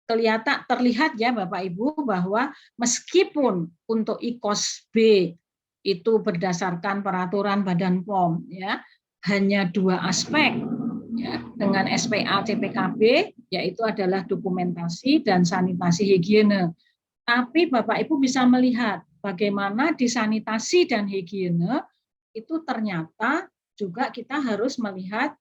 A: terlihat ya Bapak Ibu bahwa meskipun untuk IKOS B itu berdasarkan peraturan Badan POM ya hanya 2 aspek ya, dengan SPA CPKB yaitu adalah dokumentasi dan sanitasi higiene. Tapi Bapak Ibu bisa melihat bagaimana di sanitasi dan higiene itu ternyata juga kita harus melihat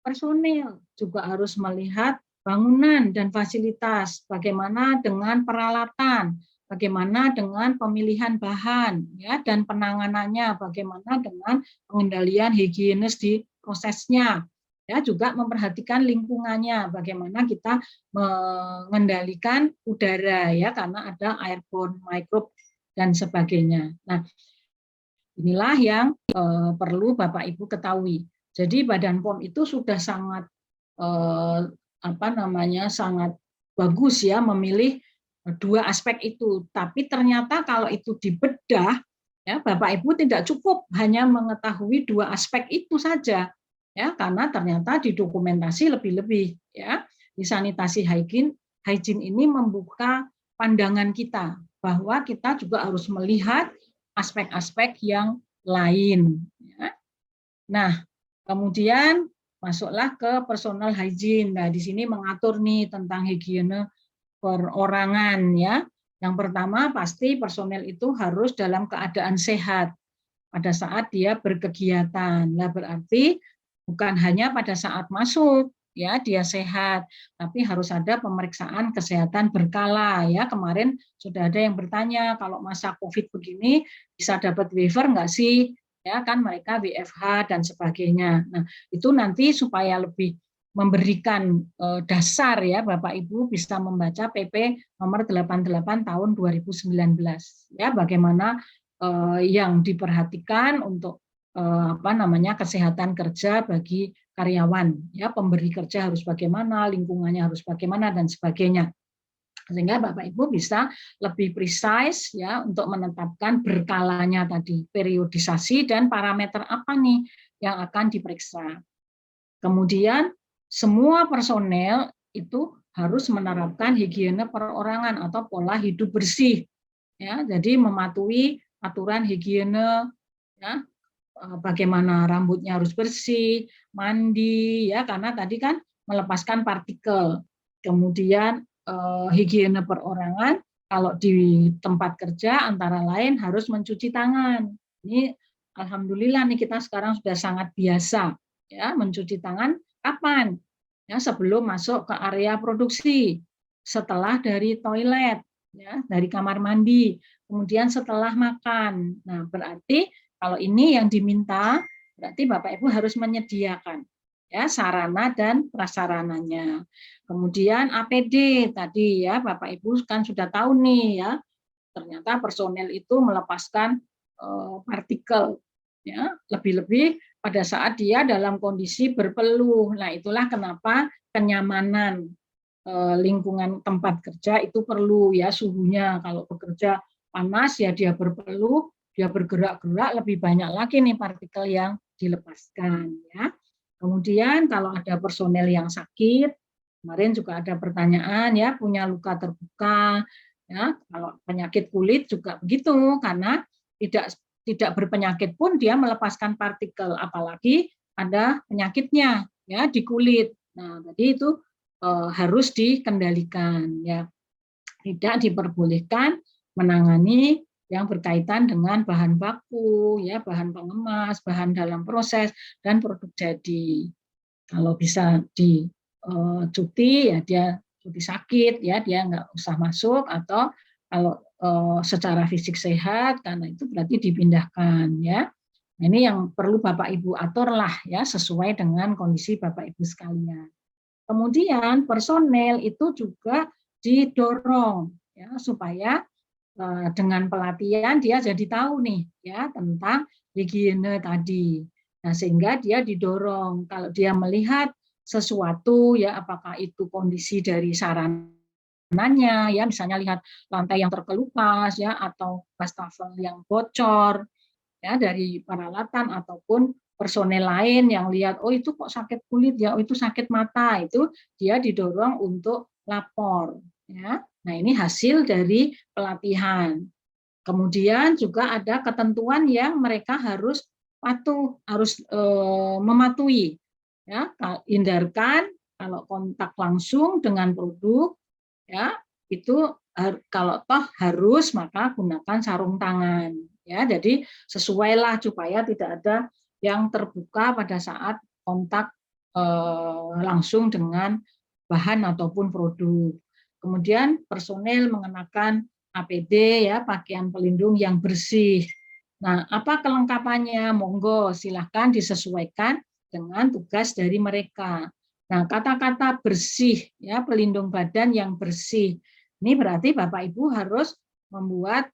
A: personil, juga harus melihat bangunan dan fasilitas, bagaimana dengan peralatan, bagaimana dengan pemilihan bahan ya dan penanganannya, bagaimana dengan pengendalian higienis di prosesnya. Ya, juga memperhatikan lingkungannya, bagaimana kita mengendalikan udara ya karena ada airborne, microbe dan sebagainya. Nah, Inilah yang perlu Bapak Ibu ketahui. Jadi Badan POM itu sudah sangat sangat bagus ya memilih dua aspek itu. Tapi ternyata kalau itu dibedah, ya Bapak Ibu tidak cukup hanya mengetahui dua aspek itu saja, ya karena ternyata didokumentasi lebih-lebih ya. Di sanitasi hygiene ini membuka pandangan kita bahwa kita juga harus melihat aspek-aspek yang lain. Ya. Nah, kemudian masuklah ke personal hygiene. Nah, di sini mengatur nih tentang higiene perorangan ya. Yang pertama pasti personel itu harus dalam keadaan sehat pada saat dia berkegiatan. Nah, berarti bukan hanya pada saat masuk ya dia sehat, tapi harus ada pemeriksaan kesehatan berkala ya. Kemarin sudah ada yang bertanya kalau masa Covid begini bisa dapat waiver enggak sih? Ya kan mereka WFH dan sebagainya. Nah, itu nanti supaya lebih memberikan dasar ya Bapak Ibu bisa membaca PP nomor 88 tahun 2019 ya bagaimana yang diperhatikan untuk kesehatan kerja bagi karyawan ya pemberi kerja harus bagaimana, lingkungannya harus bagaimana dan sebagainya. Sehingga Bapak Ibu bisa lebih precise ya untuk menetapkan berkalanya tadi, periodisasi dan parameter apa nih yang akan diperiksa. Kemudian semua personel itu harus menerapkan higiene perorangan atau pola hidup bersih. Ya, jadi mematuhi aturan higiene ya, bagaimana rambutnya harus bersih, mandi ya karena tadi kan melepaskan partikel. Kemudian higiene perorangan kalau di tempat kerja antara lain harus mencuci tangan. Ini alhamdulillah nih kita sekarang sudah sangat biasa ya mencuci tangan kapan? Ya sebelum masuk ke area produksi, setelah dari toilet ya, dari kamar mandi, kemudian setelah makan. Nah, berarti kalau ini yang diminta, berarti Bapak Ibu harus menyediakan ya sarana dan prasarananya. Kemudian APD tadi ya Bapak Ibu kan sudah tahu nih ya, ternyata personel itu melepaskan partikel ya, lebih-lebih pada saat dia dalam kondisi berpeluh. Nah, itulah kenapa kenyamanan lingkungan tempat kerja itu perlu ya suhunya. Kalau bekerja panas ya dia berpeluh, dia bergerak-gerak lebih banyak lagi nih partikel yang dilepaskan ya. Kemudian kalau ada personel yang sakit, kemarin juga ada pertanyaan ya punya luka terbuka ya, kalau penyakit kulit juga begitu karena tidak berpenyakit pun dia melepaskan partikel apalagi ada penyakitnya ya di kulit. Nah, jadi itu harus dikendalikan ya. Tidak diperbolehkan menangani yang berkaitan dengan bahan baku ya, bahan pengemas, bahan dalam proses dan produk jadi. Kalau bisa cuti ya dia cuti sakit ya dia nggak usah masuk atau kalau secara fisik sehat karena itu berarti dipindahkan ya. Nah, ini yang perlu Bapak Ibu atur lah ya sesuai dengan kondisi Bapak Ibu sekalian. Kemudian personel itu juga didorong ya supaya dengan pelatihan dia jadi tahu nih ya tentang higiene tadi. Nah, sehingga dia didorong kalau dia melihat sesuatu ya apakah itu kondisi dari sarananya ya misalnya lihat lantai yang terkelupas ya atau wastafel yang bocor ya dari peralatan ataupun personel lain yang lihat oh itu kok sakit kulit ya oh itu sakit mata itu dia didorong untuk lapor ya. Nah, ini hasil dari pelatihan. Kemudian juga ada ketentuan yang mereka harus patuh, harus mematuhi ya, hindarkan kalau kontak langsung dengan produk ya itu kalau toh harus maka gunakan sarung tangan ya. Jadi sesuailah supaya tidak ada yang terbuka pada saat kontak langsung dengan bahan ataupun produk. Kemudian personel mengenakan APD ya, pakaian pelindung yang bersih. Nah, apa kelengkapannya? Monggo silahkan disesuaikan dengan tugas dari mereka. Nah, kata-kata bersih ya, pelindung badan yang bersih. Ini berarti Bapak Ibu harus membuat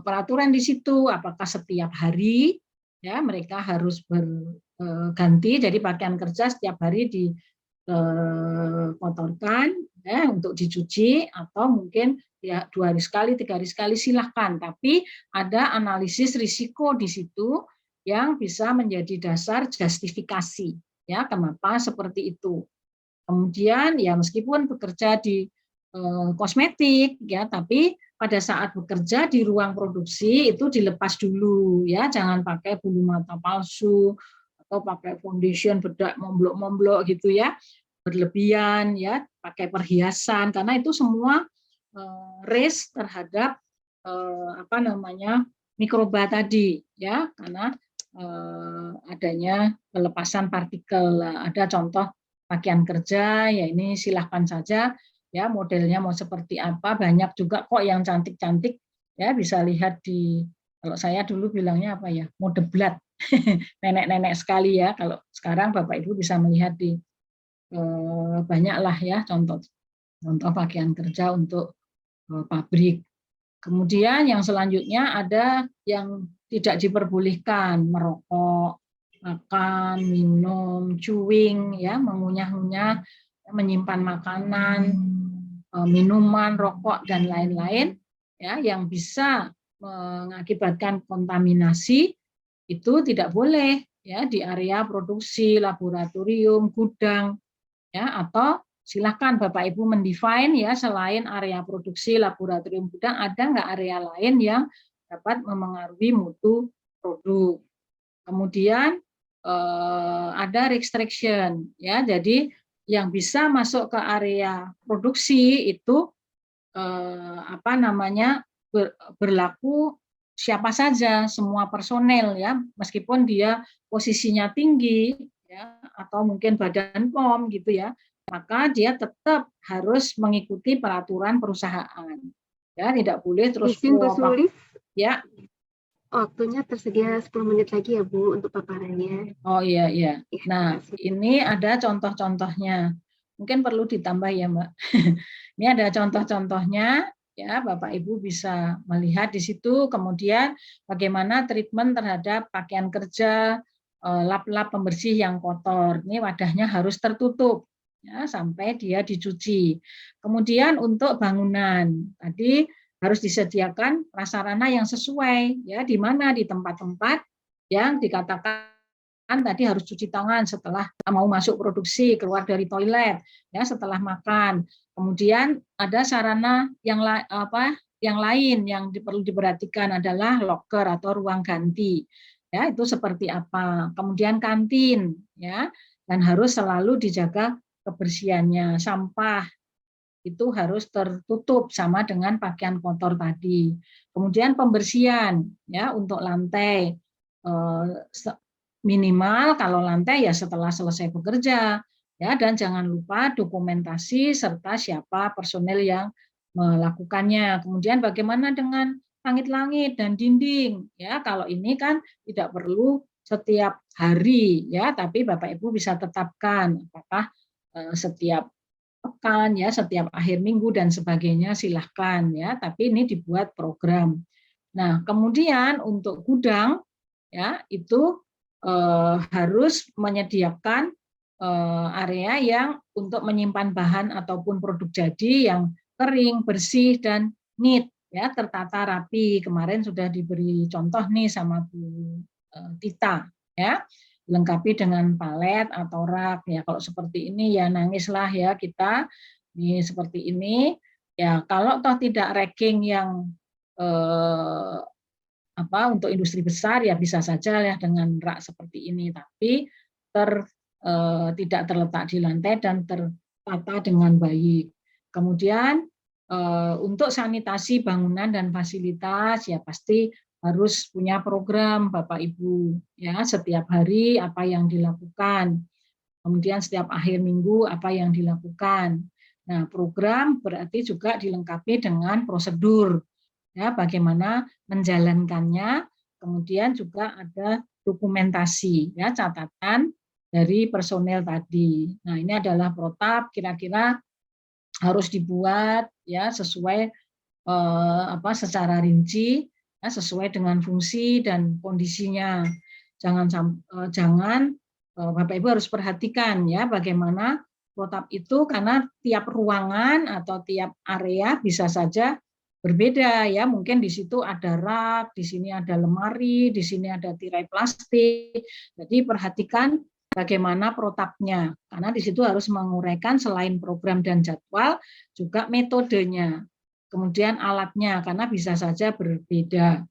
A: peraturan di situ, apakah setiap hari ya mereka harus berganti, jadi pakaian kerja setiap hari dikotorkan ya untuk dicuci, atau mungkin ya 2 hari sekali, 3 hari sekali, silahkan. Tapi ada analisis risiko di situ yang bisa menjadi dasar justifikasi ya kenapa seperti itu. Kemudian ya meskipun bekerja di kosmetik ya, tapi pada saat bekerja di ruang produksi itu dilepas dulu ya, jangan pakai bulu mata palsu atau pakai foundation bedak momblok-momblok gitu ya, berlebihan ya, pakai perhiasan, karena itu semua risk terhadap apa namanya mikroba tadi ya, karena adanya pelepasan partikel. Ada contoh pakaian kerja ya, ini silahkan saja ya modelnya mau seperti apa, banyak juga kok yang cantik-cantik ya, bisa lihat di, kalau saya dulu bilangnya apa ya, mode blood nenek-nenek sekali ya, kalau sekarang Bapak Ibu bisa melihat di banyaklah ya contoh pakaian kerja untuk pabrik. Kemudian yang selanjutnya ada yang tidak diperbolehkan, merokok, makan, minum, chewing ya, mengunyah-unyah, menyimpan makanan, minuman, rokok dan lain-lain ya yang bisa mengakibatkan kontaminasi, itu tidak boleh ya di area produksi, laboratorium, gudang ya, atau silakan Bapak Ibu mendefine ya, selain area produksi, laboratorium, gudang, ada nggak area lain yang dapat memengaruhi mutu produk. Kemudian ada restriction ya, jadi yang bisa masuk ke area produksi itu apa namanya berlaku siapa saja, semua personel ya, meskipun dia posisinya tinggi ya, atau mungkin badan POM gitu ya, maka dia tetap harus mengikuti peraturan perusahaan ya, tidak boleh terus
B: Izin Bu Sulis,
A: ya.
B: waktunya tersedia 10 menit lagi ya Bu untuk paparannya.
A: Oh iya iya.
B: Ya,
A: Nah, ini ada contoh-contohnya. Mungkin perlu ditambah ya, Mbak. Ini ada contoh-contohnya ya, Bapak Ibu bisa melihat di situ. Kemudian bagaimana treatment terhadap pakaian kerja, lap-lap pembersih yang kotor. Ini wadahnya harus tertutup ya sampai dia dicuci. Kemudian untuk bangunan tadi harus disediakan prasarana yang sesuai ya, di mana di tempat-tempat yang dikatakan tadi harus cuci tangan setelah mau masuk produksi, keluar dari toilet ya, setelah makan. Kemudian ada sarana yang lain yang perlu diperhatikan adalah loker atau ruang ganti ya, itu seperti apa. Kemudian kantin ya, dan harus selalu dijaga kebersihannya. Sampah itu harus tertutup sama dengan pakaian kotor tadi. Kemudian pembersihan ya untuk lantai, minimal kalau lantai ya setelah selesai bekerja ya, dan jangan lupa dokumentasi serta siapa personel yang melakukannya. Kemudian bagaimana dengan langit-langit dan dinding ya, kalau ini kan tidak perlu setiap hari ya, tapi Bapak Ibu bisa tetapkan apakah setiap pekan ya, setiap akhir minggu dan sebagainya, silahkan ya, tapi ini dibuat program. Nah, kemudian untuk gudang ya itu harus menyediakan area yang untuk menyimpan bahan ataupun produk jadi yang kering, bersih dan neat ya, tertata rapi. Kemarin sudah diberi contoh nih sama Bu Tita ya, dilengkapi dengan palet atau rak ya. Kalau seperti ini ya nangislah ya kita, ini seperti ini ya. Kalau toh tidak racking yang untuk industri besar ya bisa saja ya dengan rak seperti ini, tapi tidak terletak di lantai dan tertata dengan baik. Kemudian untuk sanitasi bangunan dan fasilitas ya pasti harus punya program Bapak Ibu ya, setiap hari apa yang dilakukan. Kemudian setiap akhir minggu apa yang dilakukan. Nah, program berarti juga dilengkapi dengan prosedur ya, bagaimana menjalankannya. Kemudian juga ada dokumentasi ya, catatan dari personel tadi. Nah, ini adalah protap kira-kira harus dibuat ya sesuai secara rinci ya, sesuai dengan fungsi dan kondisinya. Jangan Bapak Ibu harus perhatikan ya bagaimana protap itu, karena tiap ruangan atau tiap area bisa saja berbeda ya. Mungkin di situ ada rak, di sini ada lemari, di sini ada tirai plastik. Jadi perhatikan bagaimana protapnya, karena di situ harus menguraikan selain program dan jadwal juga metodenya, kemudian alatnya karena bisa saja berbeda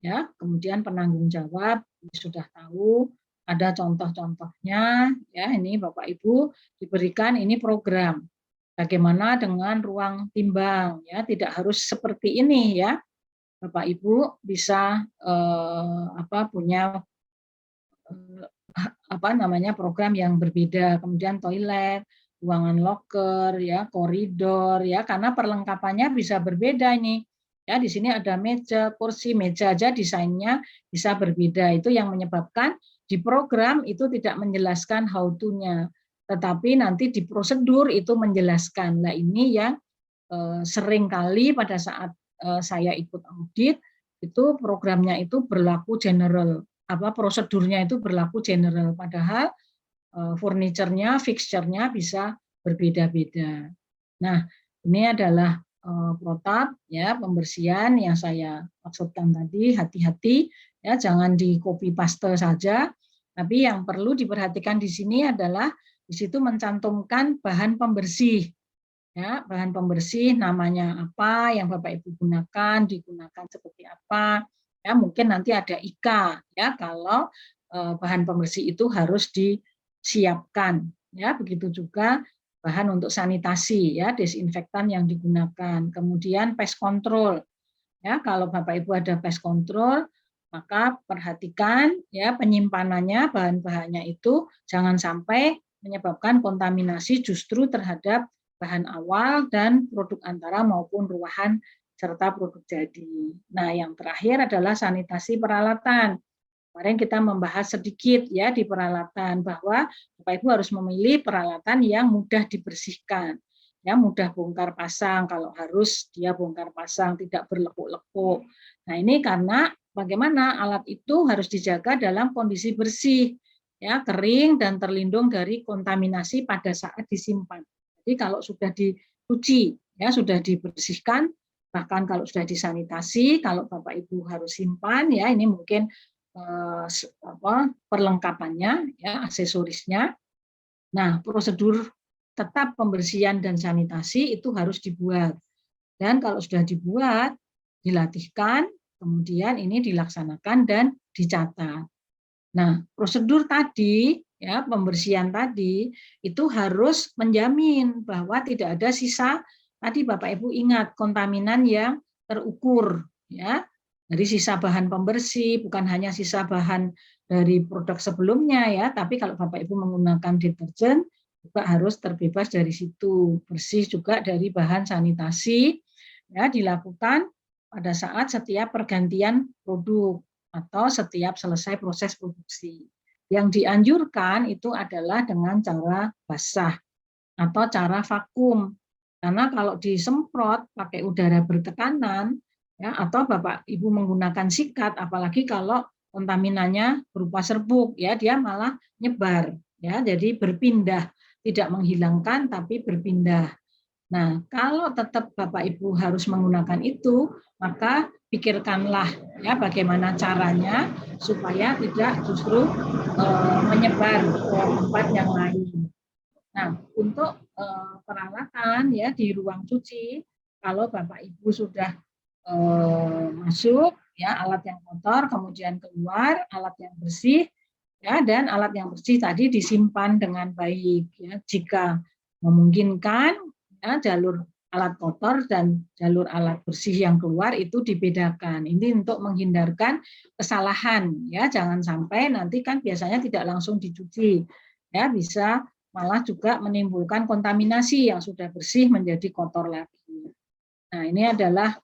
A: ya. Kemudian penanggung jawab sudah tahu, ada contoh-contohnya ya. Ini Bapak Ibu diberikan ini program. Bagaimana dengan ruang timbang ya, tidak harus seperti ini ya. Bapak Ibu bisa punya program yang berbeda. Kemudian toilet, ruangan loker ya, koridor ya, karena perlengkapannya bisa berbeda ini. Ya, di sini ada meja, kursi, meja aja desainnya bisa berbeda. Itu yang menyebabkan di program itu tidak menjelaskan how to-nya, tetapi nanti di prosedur itu menjelaskan. Nah, ini yang sering kali pada saat saya ikut audit itu programnya itu berlaku general, prosedurnya itu berlaku general, padahal furniturnya, fixture-nya bisa berbeda-beda. Nah, ini adalah protap ya, pembersihan yang saya maksudkan tadi. Hati-hati ya, jangan di copy paste saja, tapi yang perlu diperhatikan di sini adalah di situ mencantumkan bahan pembersih ya, bahan pembersih namanya apa yang Bapak Ibu gunakan, digunakan seperti apa ya. Mungkin nanti ada IK ya, kalau bahan pembersih itu harus disiapkan ya. Begitu juga bahan untuk sanitasi ya, desinfektan yang digunakan. Kemudian pest control ya, kalau Bapak Ibu ada pest control maka perhatikan ya penyimpanannya, bahan-bahannya itu jangan sampai menyebabkan kontaminasi justru terhadap bahan awal dan produk antara maupun ruahan serta produk jadi. Nah, yang terakhir adalah sanitasi peralatan. Kemarin kita membahas sedikit ya di peralatan bahwa Bapak Ibu harus memilih peralatan yang mudah dibersihkan. Ya, mudah bongkar pasang, kalau harus dia bongkar pasang, tidak berlekuk-lekuk. Nah, ini karena bagaimana alat itu harus dijaga dalam kondisi bersih, ya, kering dan terlindung dari kontaminasi pada saat disimpan. Jadi kalau sudah dicuci, ya sudah dibersihkan, bahkan kalau sudah disanitasi, kalau Bapak Ibu harus simpan, ya ini mungkin perlengkapannya, ya aksesorisnya. Nah, prosedur tetap pembersihan dan sanitasi itu harus dibuat. Dan kalau sudah dibuat, dilatihkan, kemudian ini dilaksanakan dan dicatat. Nah, prosedur tadi ya, pembersihan tadi itu harus menjamin bahwa tidak ada sisa, tadi Bapak Ibu ingat, kontaminan yang terukur ya, dari sisa bahan pembersih, bukan hanya sisa bahan dari produk sebelumnya ya, tapi kalau Bapak Ibu menggunakan deterjen juga harus terbebas dari situ. Bersih juga dari bahan sanitasi ya, dilakukan pada saat setiap pergantian produk atau setiap selesai proses produksi. Yang dianjurkan itu adalah dengan cara basah atau cara vakum. Karena kalau disemprot pakai udara bertekanan ya, atau Bapak Ibu menggunakan sikat, apalagi kalau kontaminannya berupa serbuk ya, dia malah nyebar ya, jadi berpindah, tidak menghilangkan tapi berpindah. Nah, kalau tetap Bapak Ibu harus menggunakan itu, maka pikirkanlah ya bagaimana caranya supaya tidak justru menyebar ke tempat yang lain. Nah, untuk peralatan ya di ruang cuci, kalau Bapak Ibu sudah masuk ya, alat yang kotor kemudian keluar, alat yang bersih ya, dan alat yang bersih tadi disimpan dengan baik ya. Jika memungkinkan ya, jalur alat kotor dan jalur alat bersih yang keluar itu dibedakan. Ini untuk menghindarkan kesalahan ya, jangan sampai nanti kan biasanya tidak langsung dicuci ya, bisa malah juga menimbulkan kontaminasi yang sudah bersih menjadi kotor lagi. Nah, ini adalah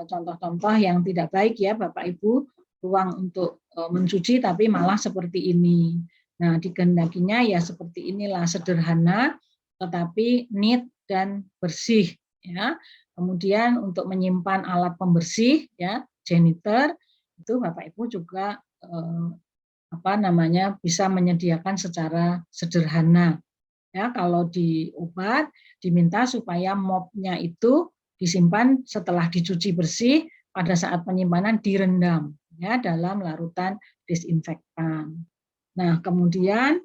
A: contoh-contoh yang tidak baik ya Bapak Ibu, ruang untuk mencuci tapi malah seperti ini. Nah, dikehendakinya ya seperti inilah, sederhana tetapi neat dan bersih ya. Kemudian untuk menyimpan alat pembersih, ya, janitor, itu Bapak Ibu juga bisa menyediakan secara sederhana. Ya, kalau di obat diminta supaya mopnya itu disimpan setelah dicuci bersih, pada saat penyimpanan direndam ya dalam larutan disinfektan. Nah, kemudian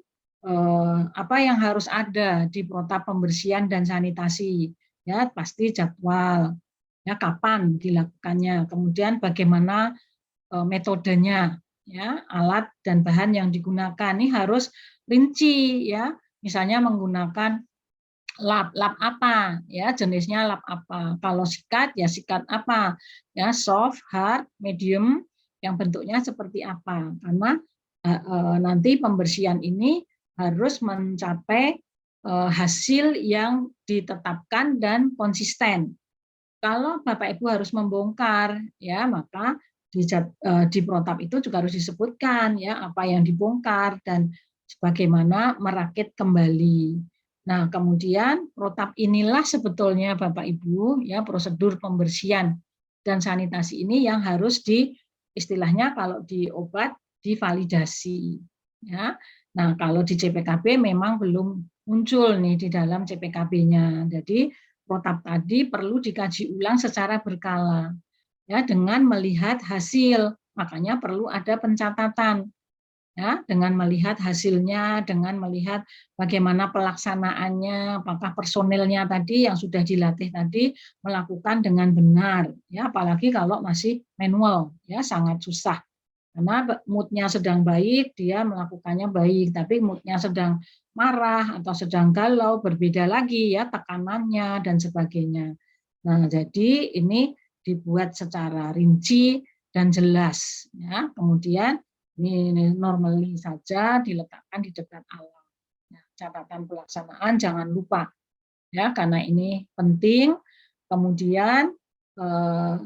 A: apa yang harus ada di protap pembersihan dan sanitasi? Ya, pasti jadwal. Ya, kapan dilakukannya? Kemudian bagaimana metodenya? Ya, alat dan bahan yang digunakan ini harus rinci ya. Misalnya menggunakan lap apa ya, jenisnya lap apa. Kalau sikat ya sikat apa ya, soft, hard, medium, yang bentuknya seperti apa. Karena nanti pembersihan ini harus mencapai hasil yang ditetapkan dan konsisten. Kalau Bapak Ibu harus membongkar ya, maka di protap itu juga harus disebutkan ya apa yang dibongkar dan bagaimana merakit kembali. Nah, kemudian protap inilah sebetulnya Bapak Ibu ya prosedur pembersihan dan sanitasi ini yang harus istilahnya kalau di obat divalidasi ya. Nah, kalau di CPKB memang belum muncul nih di dalam CPKB-nya. Jadi protap tadi perlu dikaji ulang secara berkala ya dengan melihat hasil. Makanya perlu ada pencatatan ya, dengan melihat hasilnya, dengan melihat bagaimana pelaksanaannya, apakah personilnya tadi yang sudah dilatih tadi melakukan dengan benar ya, apalagi kalau masih manual ya, sangat susah. Karena moodnya sedang baik, dia melakukannya baik, tapi moodnya sedang marah atau sedang galau, berbeda lagi ya tekanannya dan sebagainya. Nah, jadi ini dibuat secara rinci dan jelas ya. Kemudian ini normally saja diletakkan di dekat alat. Nah, catatan pelaksanaan jangan lupa ya, karena ini penting. Kemudian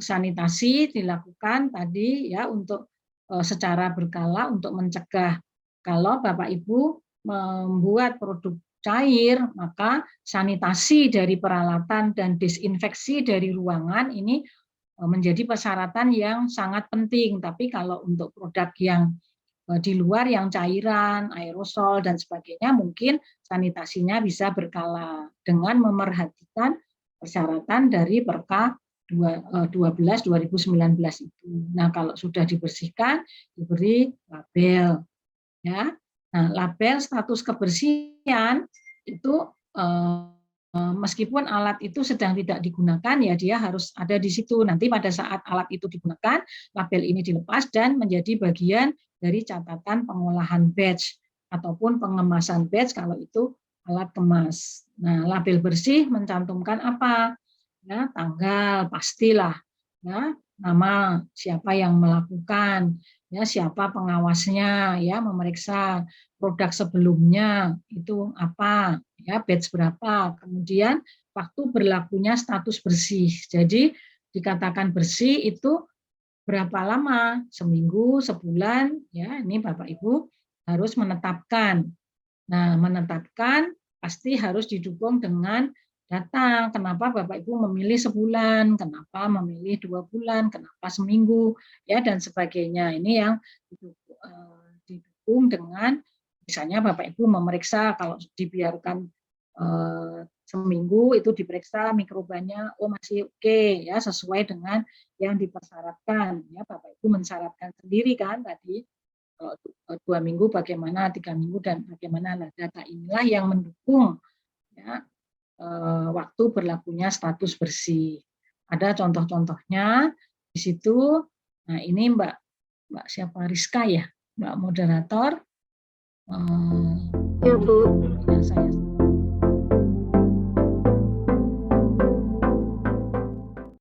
A: sanitasi dilakukan tadi ya untuk secara berkala untuk mencegah. Kalau Bapak Ibu membuat produk cair, maka sanitasi dari peralatan dan disinfeksi dari ruangan ini menjadi persyaratan yang sangat penting. Tapi kalau untuk produk yang di luar yang cairan, aerosol dan sebagainya, mungkin sanitasinya bisa berkala dengan memerhatikan persyaratan dari Perka 12/2019 itu. Nah, kalau sudah dibersihkan diberi label ya. Nah, label status kebersihan itu meskipun alat itu sedang tidak digunakan ya dia harus ada di situ. Nanti pada saat alat itu digunakan, label ini dilepas dan menjadi bagian dari catatan pengolahan batch ataupun pengemasan batch kalau itu alat kemas. Nah, label bersih mencantumkan apa? Ya, tanggal pastilah ya, nama siapa yang melakukan, ya siapa pengawasnya, ya memeriksa produk sebelumnya itu apa, ya batch berapa, kemudian waktu berlakunya status bersih. Jadi dikatakan bersih itu berapa lama, seminggu, sebulan, ya ini Bapak Ibu harus menetapkan. Nah, menetapkan pasti harus didukung dengan data. Kenapa Bapak Ibu memilih sebulan, kenapa memilih 2 bulan, kenapa seminggu, ya dan sebagainya. Ini yang didukung dengan misalnya Bapak Ibu memeriksa kalau dibiarkan seminggu itu diperiksa mikrobanya, oh masih oke ya sesuai dengan yang dipersyaratkan. Ya Bapak Ibu mensyaratkan sendiri kan tadi. 2 minggu bagaimana, 3 minggu dan bagaimana. Nah, data inilah yang mendukung ya, waktu berlakunya status bersih. Ada contoh-contohnya di situ. Nah, ini Mbak siapa Rizka ya, Mbak moderator.
B: Ya, Bu.
A: Ya, saya